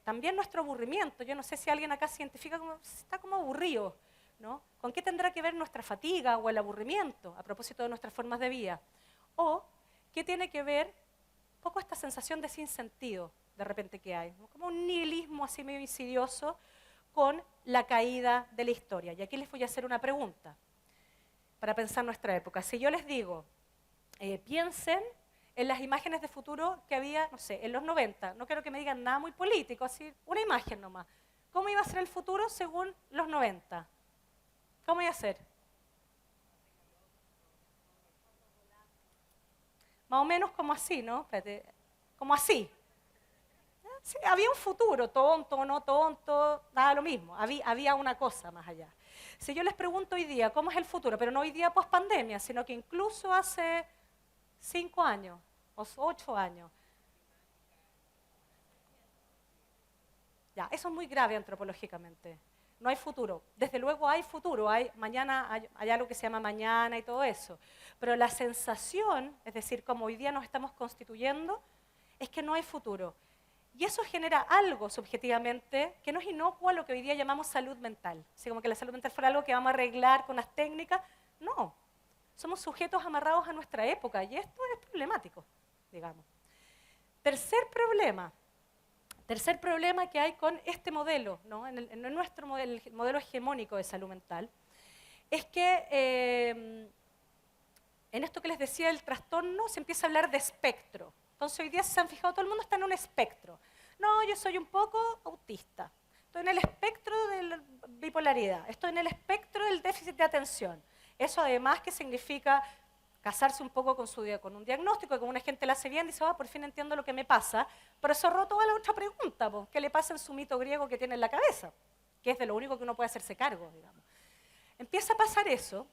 también nuestro aburrimiento. Yo no sé si alguien acá se identifica como, está como aburrido, ¿no? ¿Con qué tendrá que ver nuestra fatiga o el aburrimiento a propósito de nuestras formas de vida? O, ¿qué tiene que ver un poco esta sensación de sinsentido de repente que hay? ¿No? Como un nihilismo así medio insidioso con la caída de la historia. Y aquí les voy a hacer una pregunta para pensar nuestra época. Si yo les digo, piensen en las imágenes de futuro que había, no sé, en los 90, no quiero que me digan nada muy político, así, una imagen nomás. ¿Cómo iba a ser el futuro según los 90? ¿Cómo iba a ser? Más o menos como así, ¿no? Espérate, como así. Sí, había un futuro, tonto o no tonto, nada lo mismo, había una cosa más allá. Si yo les pregunto hoy día, ¿cómo es el futuro? Pero no hoy día post pandemia, sino que incluso hace 5 años o 8 años. Ya, eso es muy grave antropológicamente. No hay futuro. Desde luego hay futuro, mañana hay algo que se llama mañana y todo eso. Pero la sensación, es decir, como hoy día nos estamos constituyendo, es que no hay futuro. Y eso genera algo subjetivamente que no es inocuo a lo que hoy día llamamos salud mental. Así como que la salud mental fuera algo que vamos a arreglar con las técnicas. No, somos sujetos amarrados a nuestra época y esto es problemático, digamos. Tercer problema que hay con este modelo, ¿no? en nuestro modelo, el modelo hegemónico de salud mental, es que en esto que les decía del trastorno se empieza a hablar de espectro. Entonces hoy día, si se han fijado, todo el mundo está en un espectro. No, yo soy un poco autista. Estoy en el espectro de la bipolaridad. Estoy en el espectro del déficit de atención. Eso además que significa casarse un poco con un diagnóstico, que como una gente lo hace bien, dice, por fin entiendo lo que me pasa, pero cerró toda la otra pregunta, ¿qué le pasa en su mito griego que tiene en la cabeza? Que es de lo único que uno puede hacerse cargo, digamos. Empieza a pasar eso,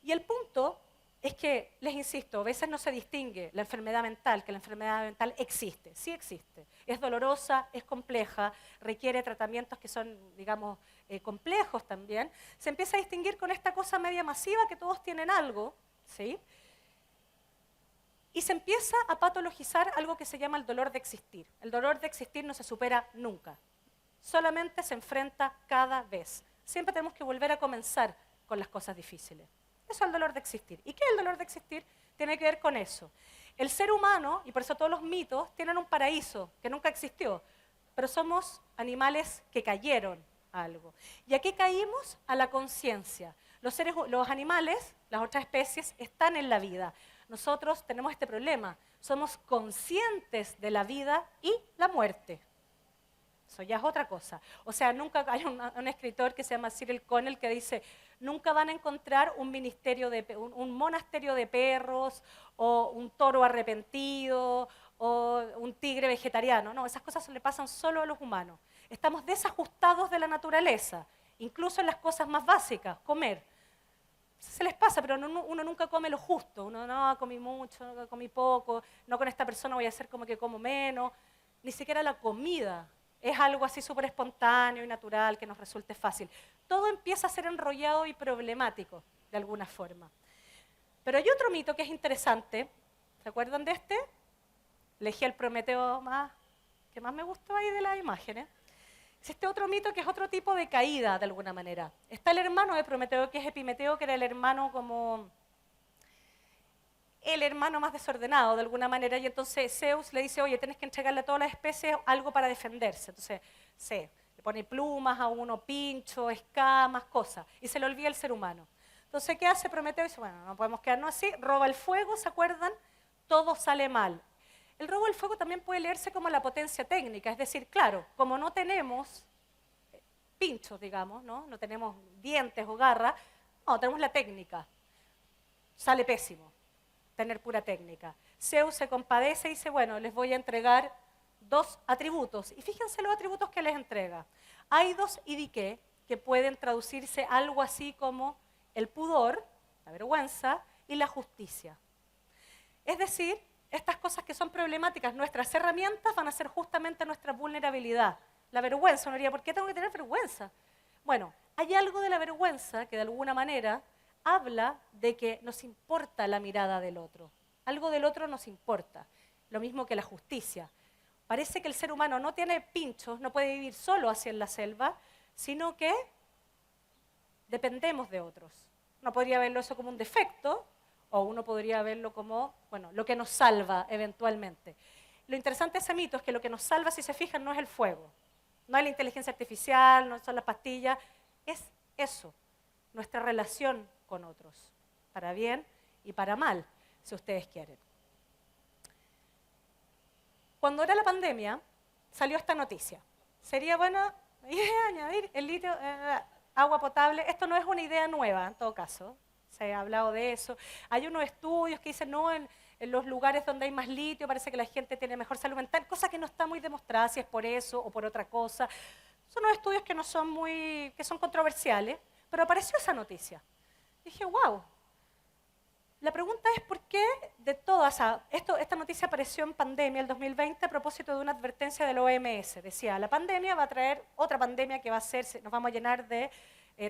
y el punto es que, les insisto, a veces no se distingue la enfermedad mental, que la enfermedad mental existe, sí existe. Es dolorosa, es compleja, requiere tratamientos que son, digamos, complejos también. Se empieza a distinguir con esta cosa media masiva que todos tienen algo, ¿sí? Y se empieza a patologizar algo que se llama el dolor de existir. El dolor de existir no se supera nunca, solamente se enfrenta cada vez. Siempre tenemos que volver a comenzar con las cosas difíciles. Eso es el dolor de existir. ¿Y qué es el dolor de existir? Tiene que ver con eso. El ser humano, y por eso todos los mitos, tienen un paraíso que nunca existió, pero somos animales que cayeron a algo. ¿Y a qué caímos? A la conciencia. Los animales, las otras especies, están en la vida. Nosotros tenemos este problema. Somos conscientes de la vida y la muerte. Eso ya es otra cosa. O sea, nunca hay un escritor que se llama Cyril Connell que dice, nunca van a encontrar un monasterio de perros, o un toro arrepentido, o un tigre vegetariano. No, esas cosas le pasan solo a los humanos. Estamos desajustados de la naturaleza, incluso en las cosas más básicas, comer. se les pasa, pero uno nunca come lo justo. Uno no comí mucho, no comí poco, no con esta persona voy a hacer como que como menos. Ni siquiera la comida es algo así súper espontáneo y natural que nos resulte fácil. Todo empieza a ser enrollado y problemático, de alguna forma. Pero hay otro mito que es interesante. ¿Se acuerdan de este? Elegí el Prometeo que más me gustó ahí de las imágenes. Existe otro mito que es otro tipo de caída, de alguna manera. Está el hermano de Prometeo, que es Epimeteo, que era el hermano más desordenado, de alguna manera, y entonces Zeus le dice, oye, tienes que entregarle a todas las especies algo para defenderse. Entonces, le pone plumas a uno, pincho, escamas, cosas, y se le olvida el ser humano. Entonces, ¿qué hace Prometeo? Dice, bueno, no podemos quedarnos así, roba el fuego, ¿se acuerdan? Todo sale mal. El robo del fuego también puede leerse como la potencia técnica, es decir, claro, como no tenemos pinchos, digamos, no tenemos dientes o garras, no, tenemos la técnica. Sale pésimo tener pura técnica. Zeus se compadece y dice, bueno, les voy a entregar 2 atributos. Y fíjense los atributos que les entrega. Aidos y Dike, que pueden traducirse algo así como el pudor, la vergüenza, y la justicia. Es decir, estas cosas que son problemáticas, nuestras herramientas van a ser justamente nuestra vulnerabilidad. La vergüenza, uno diría, ¿por qué tengo que tener vergüenza? Bueno, hay algo de la vergüenza que de alguna manera habla de que nos importa la mirada del otro. Algo del otro nos importa, lo mismo que la justicia. Parece que el ser humano no tiene pinchos, no puede vivir solo así en la selva, sino que dependemos de otros. Uno podría verlo eso como un defecto, o uno podría verlo como, bueno, lo que nos salva eventualmente. Lo interesante de ese mito es que lo que nos salva, si se fijan, no es el fuego, no es la inteligencia artificial, no son las pastillas, es eso, nuestra relación con otros, para bien y para mal, si ustedes quieren. Cuando era la pandemia, salió esta noticia. Sería bueno añadir el litio, agua potable. Esto no es una idea nueva, en todo caso. Se ha hablado de eso. Hay unos estudios que dicen, no, en los lugares donde hay más litio parece que la gente tiene mejor salud mental, cosa que no está muy demostrada si es por eso o por otra cosa. Son unos estudios que no son que son controversiales, pero apareció esa noticia. Dije, wow. La pregunta es por qué de todas, esta noticia apareció en pandemia, el 2020, a propósito de una advertencia de la OMS. Decía, la pandemia va a traer otra pandemia que va a ser, nos vamos a llenar de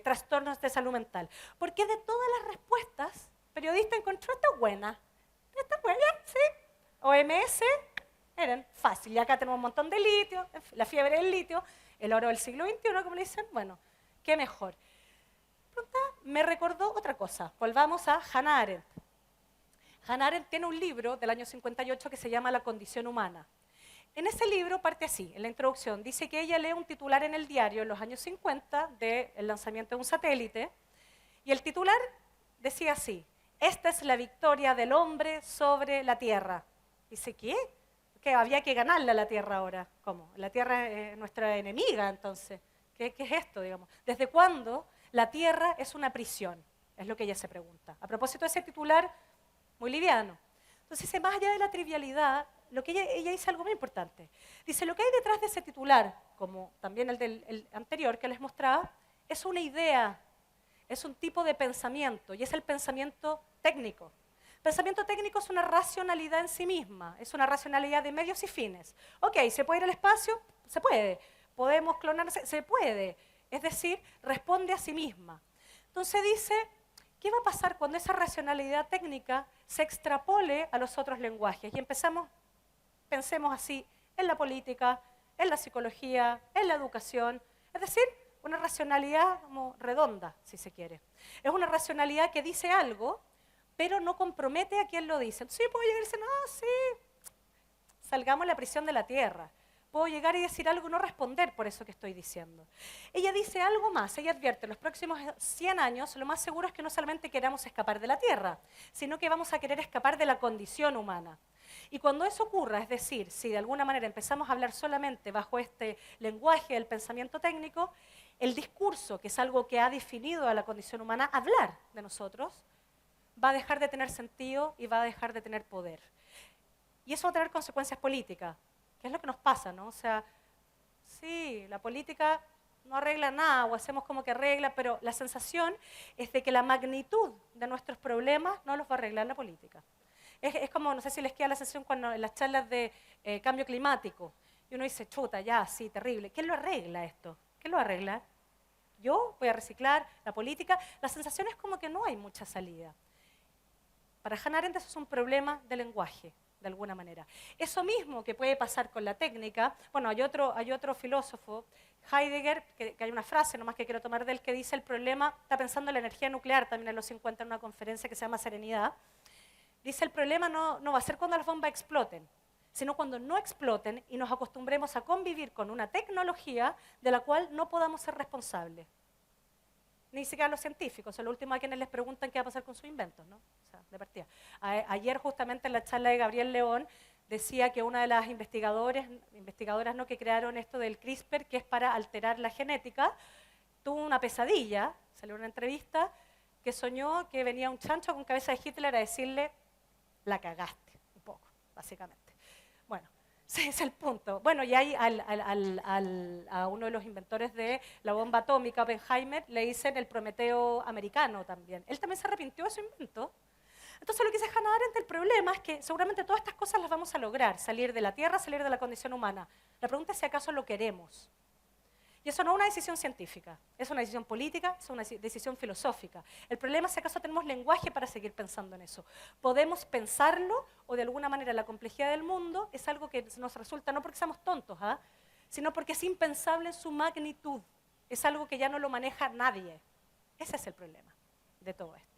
trastornos de salud mental. ¿Por qué de todas las respuestas, periodista encontró esta buena? ¿Esta buena? Sí. OMS, eran fácil. Y acá tenemos un montón de litio, la fiebre del litio, el oro del siglo XXI, como le dicen, bueno, qué mejor. Me recordó otra cosa. Volvamos a Hannah Arendt. Hannah Arendt tiene un libro del año 58 que se llama La condición humana. En ese libro parte así, en la introducción, dice que ella lee un titular en el diario en los años 50 del lanzamiento de un satélite, y el titular decía así, esta es la victoria del hombre sobre la Tierra. Dice, ¿qué? Que había que ganarle a la Tierra ahora. ¿Cómo? La Tierra es nuestra enemiga, entonces. ¿Qué es esto, digamos? ¿Desde cuándo la Tierra es una prisión? Es lo que ella se pregunta. A propósito de ese titular, muy liviano. Entonces dice, más allá de la trivialidad, lo que ella dice algo muy importante. Dice, lo que hay detrás de ese titular, como también el del anterior que les mostraba, es una idea, es un tipo de pensamiento, y es el pensamiento técnico. Pensamiento técnico es una racionalidad en sí misma, es una racionalidad de medios y fines. Ok, ¿se puede ir al espacio? Se puede. ¿Podemos clonarse? Se puede. Es decir, responde a sí misma. Entonces dice, ¿qué va a pasar cuando esa racionalidad técnica se extrapole a los otros lenguajes? Y pensemos así, en la política, en la psicología, en la educación, es decir, una racionalidad como redonda, si se quiere. Es una racionalidad que dice algo, pero no compromete a quien lo dice. Entonces yo puedo llegar y decir, no, sí, salgamos de la prisión de la Tierra. Puedo llegar y decir algo y no responder por eso que estoy diciendo. Ella dice algo más, ella advierte, en los próximos 100 años lo más seguro es que no solamente queramos escapar de la Tierra, sino que vamos a querer escapar de la condición humana. Y cuando eso ocurra, es decir, si de alguna manera empezamos a hablar solamente bajo este lenguaje del pensamiento técnico, el discurso, que es algo que ha definido a la condición humana, hablar de nosotros, va a dejar de tener sentido y va a dejar de tener poder. Y eso va a tener consecuencias políticas, que es lo que nos pasa, ¿no? O sea, sí, la política no arregla nada o hacemos como que arregla, pero la sensación es de que la magnitud de nuestros problemas no los va a arreglar la política. Es como, no sé si les queda la sensación cuando en las charlas de cambio climático, y uno dice, chuta, ya, sí, terrible. ¿Quién lo arregla esto? ¿Quién lo arregla? Yo voy a reciclar la política. La sensación es como que no hay mucha salida. Para Hannah Arendt eso es un problema de lenguaje, de alguna manera. Eso mismo que puede pasar con la técnica, bueno, hay otro filósofo, Heidegger, que hay una frase nomás que quiero tomar de él, que dice el problema, está pensando en la energía nuclear también en los 50 en una conferencia que se llama Serenidad, dice el problema no va a ser cuando las bombas exploten, sino cuando no exploten y nos acostumbremos a convivir con una tecnología de la cual no podamos ser responsables. Ni siquiera los científicos, son los últimos a quienes les preguntan qué va a pasar con sus inventos, ¿no? O sea, de partida. Ayer justamente en la charla de Gabriel León decía que una de las investigadoras ¿no? que crearon esto del CRISPR, que es para alterar la genética, tuvo una pesadilla, salió en una entrevista, que soñó que venía un chancho con cabeza de Hitler a decirle, la cagaste, un poco, básicamente. Bueno, ese es el punto. Bueno, y ahí a uno de los inventores de la bomba atómica, Oppenheimer, le dicen el Prometeo americano también. Él también se arrepintió de su invento. Entonces lo que dice Hannah Arendt, el problema es que seguramente todas estas cosas las vamos a lograr, salir de la Tierra, salir de la condición humana. La pregunta es si acaso lo queremos. Y eso no es una decisión científica, es una decisión política, es una decisión filosófica. El problema es si acaso tenemos lenguaje para seguir pensando en eso. Podemos pensarlo o de alguna manera la complejidad del mundo es algo que nos resulta, no porque seamos tontos, sino porque es impensable en su magnitud. Es algo que ya no lo maneja nadie. Ese es el problema de todo esto.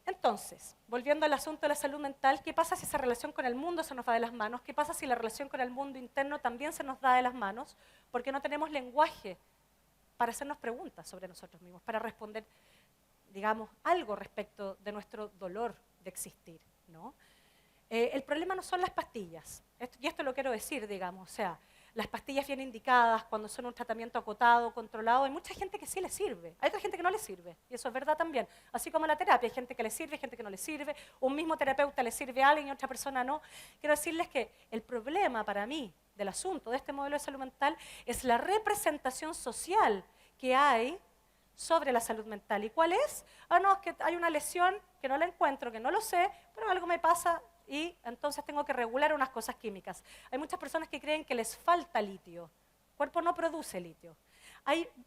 Entonces, volviendo al asunto de la salud mental, ¿qué pasa si esa relación con el mundo se nos va de las manos? ¿Qué pasa si la relación con el mundo interno también se nos da de las manos? Porque no tenemos lenguaje para hacernos preguntas sobre nosotros mismos, para responder, digamos, algo respecto de nuestro dolor de existir, ¿no? El problema no son las pastillas, y esto lo quiero decir, digamos, o sea, las pastillas bien indicadas, cuando son un tratamiento acotado, controlado, hay mucha gente que sí le sirve, hay otra gente que no le sirve, y eso es verdad también. Así como la terapia, hay gente que le sirve, hay gente que no le sirve, un mismo terapeuta le sirve a alguien y otra persona no. Quiero decirles que el problema para mí del asunto de este modelo de salud mental es la representación social que hay sobre la salud mental. ¿Y cuál es? No, es que hay una lesión que no la encuentro, que no lo sé, pero algo me pasa y entonces tengo que regular unas cosas químicas. Hay muchas personas que creen que les falta litio. El cuerpo no produce litio.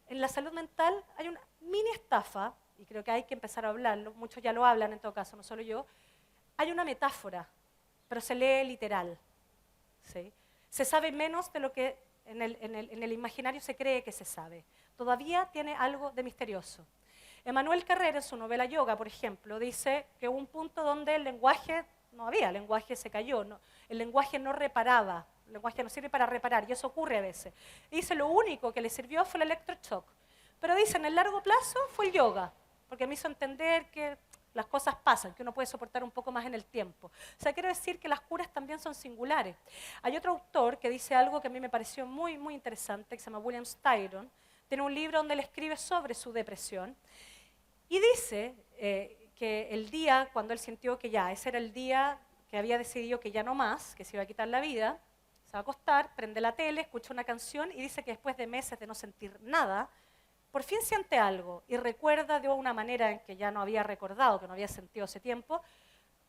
En la salud mental hay una mini estafa, y creo que hay que empezar a hablarlo, muchos ya lo hablan en todo caso, no solo yo. Hay una metáfora, pero se lee literal. ¿Sí? Se sabe menos de lo que en el imaginario se cree que se sabe. Todavía tiene algo de misterioso. Emmanuel Carrera, en su novela Yoga, por ejemplo, dice que hubo un punto donde el lenguaje no había, el lenguaje se cayó, el lenguaje no reparaba, el lenguaje no sirve para reparar, y eso ocurre a veces. Y dice, lo único que le sirvió fue el electroshock. Pero dice, en el largo plazo fue el yoga, porque me hizo entender que las cosas pasan, que uno puede soportar un poco más en el tiempo. O sea, quiero decir que las curas también son singulares. Hay otro autor que dice algo que a mí me pareció muy, muy interesante, que se llama William Styron. Tiene un libro donde él escribe sobre su depresión, y dice que el día, cuando él sintió que ya, ese era el día que había decidido que ya no más, que se iba a quitar la vida, se va a acostar, prende la tele, escucha una canción y dice que después de meses de no sentir nada, por fin siente algo y recuerda de una manera en que ya no había recordado, que no había sentido hace tiempo,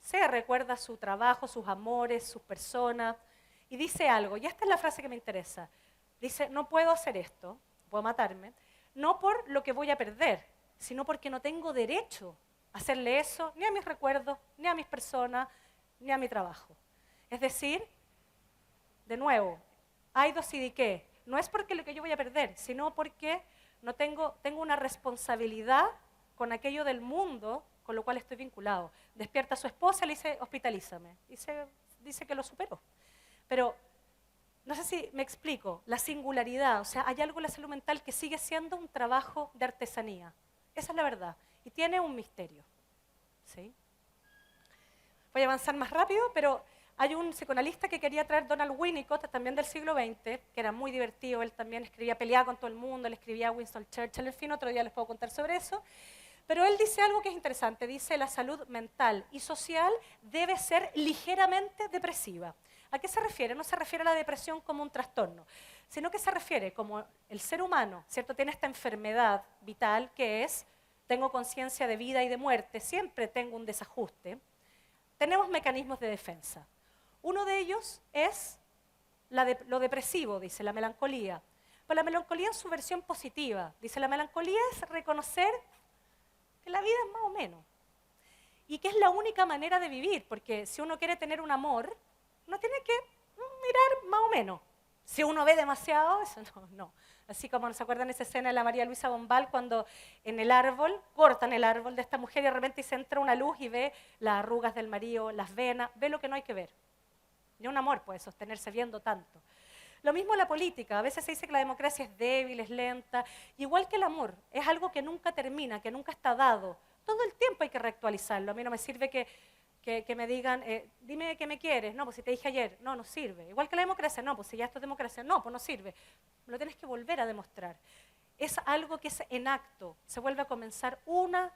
se recuerda su trabajo, sus amores, sus personas, y dice algo, y esta es la frase que me interesa, dice, no puedo hacer esto, puedo matarme, no por lo que voy a perder, sino porque no tengo derecho a hacerle eso ni a mis recuerdos, ni a mis personas, ni a mi trabajo. Es decir, de nuevo, eidos idiké, no es porque lo que yo voy a perder, sino porque no tengo una responsabilidad con aquello del mundo con lo cual estoy vinculado. Despierta a su esposa y le dice, hospitalízame. Dice que lo superó. Pero no sé si me explico, la singularidad, o sea, hay algo en la salud mental que sigue siendo un trabajo de artesanía. Esa es la verdad. Y tiene un misterio. ¿Sí? Voy a avanzar más rápido, pero hay un psicoanalista que quería traer, Donald Winnicott, también del siglo XX, que era muy divertido, él también escribía, peleaba con todo el mundo, le escribía a Winston Churchill, en fin, otro día les puedo contar sobre eso. Pero él dice algo que es interesante, dice la salud mental y social debe ser ligeramente depresiva. ¿A qué se refiere? No se refiere a la depresión como un trastorno, sino que se refiere como el ser humano, ¿cierto? Tiene esta enfermedad vital que es, tengo conciencia de vida y de muerte, siempre tengo un desajuste. Tenemos mecanismos de defensa. Uno de ellos es lo depresivo, dice, la melancolía. Pero la melancolía en su versión positiva. Dice, la melancolía es reconocer que la vida es más o menos. Y que es la única manera de vivir, porque si uno quiere tener un amor, uno tiene que mirar más o menos. Si uno ve demasiado, eso no. Así como ¿se acuerdan esa escena de la María Luisa Bombal cuando en el árbol, cortan el árbol de esta mujer y de repente se entra una luz y ve las arrugas del marido, las venas, ve lo que no hay que ver. Ni un amor puede sostenerse viendo tanto. Lo mismo la política, a veces se dice que la democracia es débil, es lenta, igual que el amor, es algo que nunca termina, que nunca está dado. Todo el tiempo hay que reactualizarlo. A mí no me sirve que me digan, dime que me quieres. No, pues si te dije ayer, no sirve. Igual que la democracia, no, pues si ya esto es democracia, no, pues no sirve. Lo tienes que volver a demostrar. Es algo que es en acto, se vuelve a comenzar una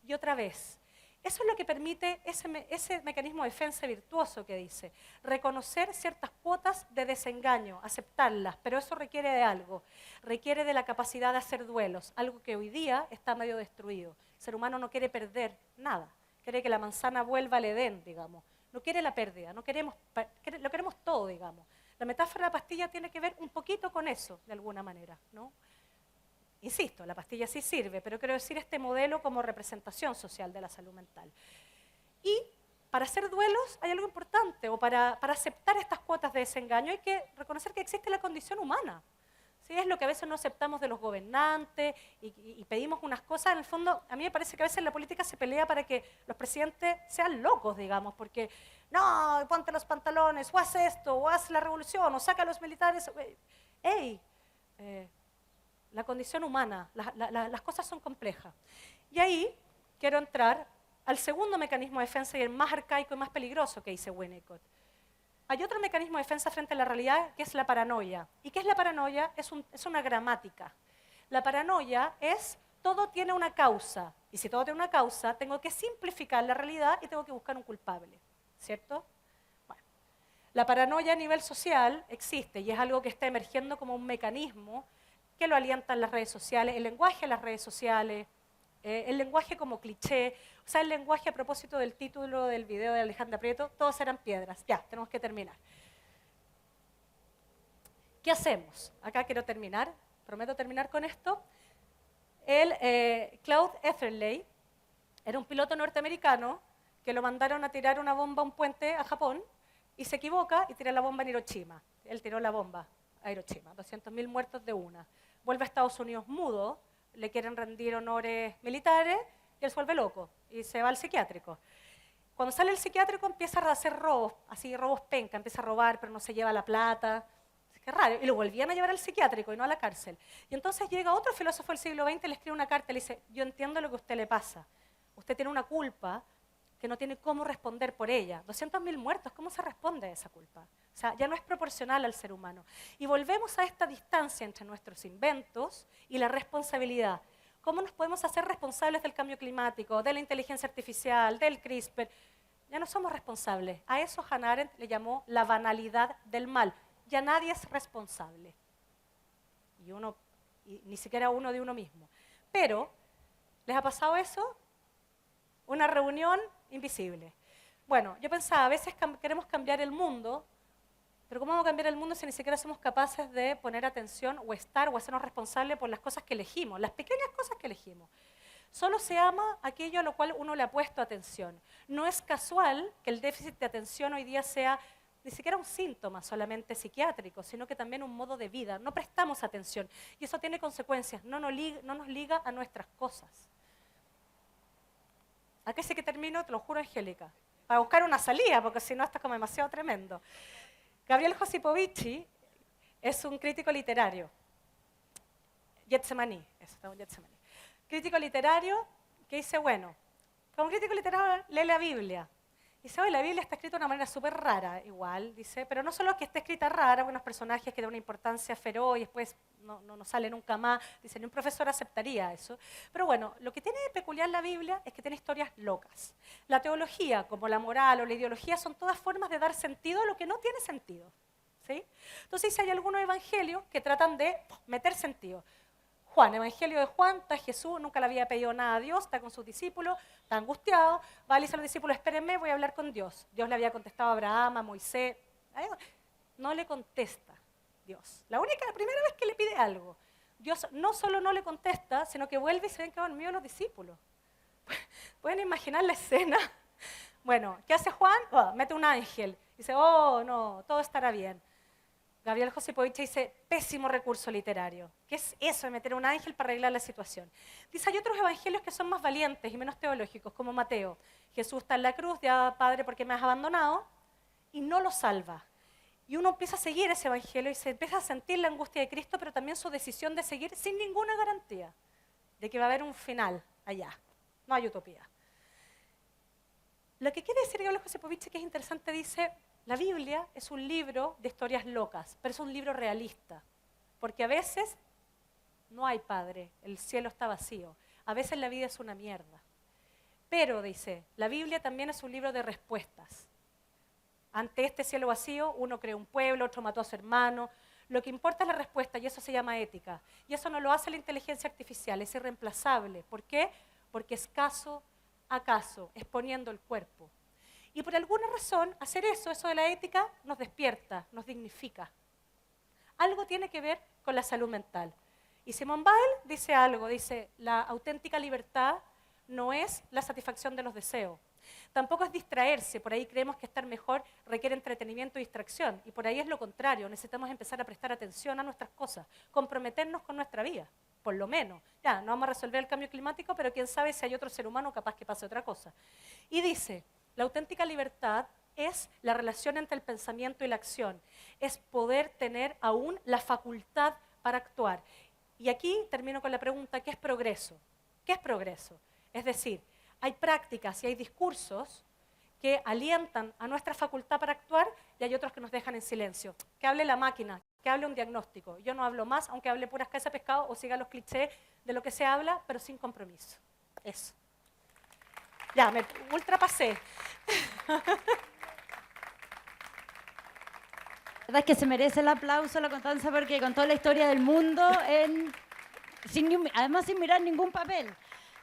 y otra vez. Eso es lo que permite ese mecanismo de defensa virtuoso que dice, reconocer ciertas cuotas de desengaño, aceptarlas, pero eso requiere de algo, requiere de la capacidad de hacer duelos, algo que hoy día está medio destruido. El ser humano no quiere perder nada, quiere que la manzana vuelva al Edén, digamos. No quiere la pérdida, lo queremos todo, digamos. La metáfora de la pastilla tiene que ver un poquito con eso, de alguna manera, ¿no? Insisto, la pastilla sí sirve, pero quiero decir este modelo como representación social de la salud mental. Y para hacer duelos hay algo importante, o para aceptar estas cuotas de desengaño hay que reconocer que existe la condición humana. ¿Sí? Es lo que a veces no aceptamos de los gobernantes y pedimos unas cosas. En el fondo, a mí me parece que a veces la política se pelea para que los presidentes sean locos, digamos, porque no, ponte los pantalones, o haz esto, o haz la revolución, o saca a los militares. ¡Ey! La condición humana, las cosas son complejas. Y ahí quiero entrar al segundo mecanismo de defensa y el más arcaico y más peligroso que dice Winnicott. Hay otro mecanismo de defensa frente a la realidad que es la paranoia. ¿Y qué es la paranoia? Es una gramática. La paranoia es todo tiene una causa. Y si todo tiene una causa, tengo que simplificar la realidad y tengo que buscar un culpable. ¿Cierto? Bueno, la paranoia a nivel social existe y es algo que está emergiendo como un mecanismo que lo alientan las redes sociales, el lenguaje de las redes sociales, el lenguaje como cliché, o sea, el lenguaje a propósito del título del video de Alejandra Prieto, todos eran piedras. Ya, tenemos que terminar. ¿Qué hacemos? Acá quiero terminar, prometo terminar con esto. Claude Etherley era un piloto norteamericano que lo mandaron a tirar una bomba a un puente a Japón y se equivoca y tira la bomba en Hiroshima. Él tiró la bomba a Hiroshima, 200.000 muertos de una. Vuelve a Estados Unidos mudo, le quieren rendir honores militares y él se vuelve loco y se va al psiquiátrico. Cuando sale el psiquiátrico empieza a hacer robos, así robos penca, empieza a robar pero no se lleva la plata. Qué raro. Y lo volvían a llevar al psiquiátrico y no a la cárcel. Y entonces llega otro filósofo del siglo XX y le escribe una carta y le dice, yo entiendo lo que a usted le pasa. Usted tiene una culpa que no tiene cómo responder por ella. 200.000 muertos, ¿cómo se responde a esa culpa? O sea, ya no es proporcional al ser humano. Y volvemos a esta distancia entre nuestros inventos y la responsabilidad. ¿Cómo nos podemos hacer responsables del cambio climático, de la inteligencia artificial, del CRISPR? Ya no somos responsables. A eso Hannah Arendt le llamó la banalidad del mal. Ya nadie es responsable. Y ni siquiera uno de uno mismo. Pero, ¿les ha pasado eso? Una reunión invisible. Bueno, yo pensaba, a veces queremos cambiar el mundo, pero ¿cómo vamos a cambiar el mundo si ni siquiera somos capaces de poner atención o estar o hacernos responsables por las cosas que elegimos, las pequeñas cosas que elegimos? Solo se ama aquello a lo cual uno le ha puesto atención. No es casual que el déficit de atención hoy día sea ni siquiera un síntoma solamente psiquiátrico, sino que también un modo de vida. No prestamos atención y eso tiene consecuencias, no nos liga a nuestras cosas. Aquí sí que termino, te lo juro, Angélica, para buscar una salida, porque si no esto es como demasiado tremendo. Gabriel Josipovici es un crítico literario. Getsemaní, crítico literario que dice, bueno, como crítico literario lee la Biblia Dice, hoy la Biblia está escrita de una manera súper rara, igual, dice, pero no solo que esté escrita rara, unos personajes que dan una importancia feroz y después no sale nunca más, dice, ni un profesor aceptaría eso. Pero bueno, lo que tiene de peculiar la Biblia es que tiene historias locas. La teología, como la moral o la ideología, son todas formas de dar sentido a lo que no tiene sentido. ¿Sí? Entonces hay algunos evangelios que tratan de meter sentido. Juan, Evangelio de Juan, está Jesús, nunca le había pedido nada a Dios, está con sus discípulos, está angustiado, va y le dice a los discípulos, espérenme, voy a hablar con Dios. Dios le había contestado a Abraham, a Moisés, no le contesta Dios. La primera vez que le pide algo, Dios no solo no le contesta, sino que vuelve y se ven que van dormidos los discípulos. ¿Pueden imaginar la escena? Bueno, ¿qué hace Juan? Mete un ángel, dice, oh, no, todo estará bien. Gabriel Josipovich dice, pésimo recurso literario. ¿Qué es eso de meter un ángel para arreglar la situación? Dice, hay otros evangelios que son más valientes y menos teológicos, como Mateo. Jesús está en la cruz, ya Padre, ¿por qué me has abandonado? Y no lo salva. Y uno empieza a seguir ese evangelio y se empieza a sentir la angustia de Cristo, pero también su decisión de seguir sin ninguna garantía de que va a haber un final allá. No hay utopía. Lo que quiere decir Gabriel Josipovich, que es interesante, dice, la Biblia es un libro de historias locas, pero es un libro realista, porque a veces no hay padre, el cielo está vacío, a veces la vida es una mierda. Pero, dice, la Biblia también es un libro de respuestas. Ante este cielo vacío, uno creó un pueblo, otro mató a su hermano. Lo que importa es la respuesta y eso se llama ética. Y eso no lo hace la inteligencia artificial, es irreemplazable. ¿Por qué? Porque es caso a caso, exponiendo el cuerpo. Y por alguna razón, hacer eso de la ética, nos despierta, nos dignifica. Algo tiene que ver con la salud mental. Y Simone Weil dice algo, dice, la auténtica libertad no es la satisfacción de los deseos. Tampoco es distraerse, por ahí creemos que estar mejor requiere entretenimiento y distracción. Y por ahí es lo contrario, necesitamos empezar a prestar atención a nuestras cosas, comprometernos con nuestra vida, por lo menos. Ya, no vamos a resolver el cambio climático, pero quién sabe si hay otro ser humano capaz que pase otra cosa. Y dice, la auténtica libertad es la relación entre el pensamiento y la acción, es poder tener aún la facultad para actuar. Y aquí termino con la pregunta, ¿qué es progreso? ¿Qué es progreso? Es decir, hay prácticas y hay discursos que alientan a nuestra facultad para actuar y hay otros que nos dejan en silencio. Que hable la máquina, que hable un diagnóstico. Yo no hablo más, aunque hable puras cabezas de pescado o siga los clichés de lo que se habla, pero sin compromiso. Eso. Ya, me ultrapasé. La verdad es que se merece el aplauso la Constanza porque contó la historia del mundo además sin mirar ningún papel.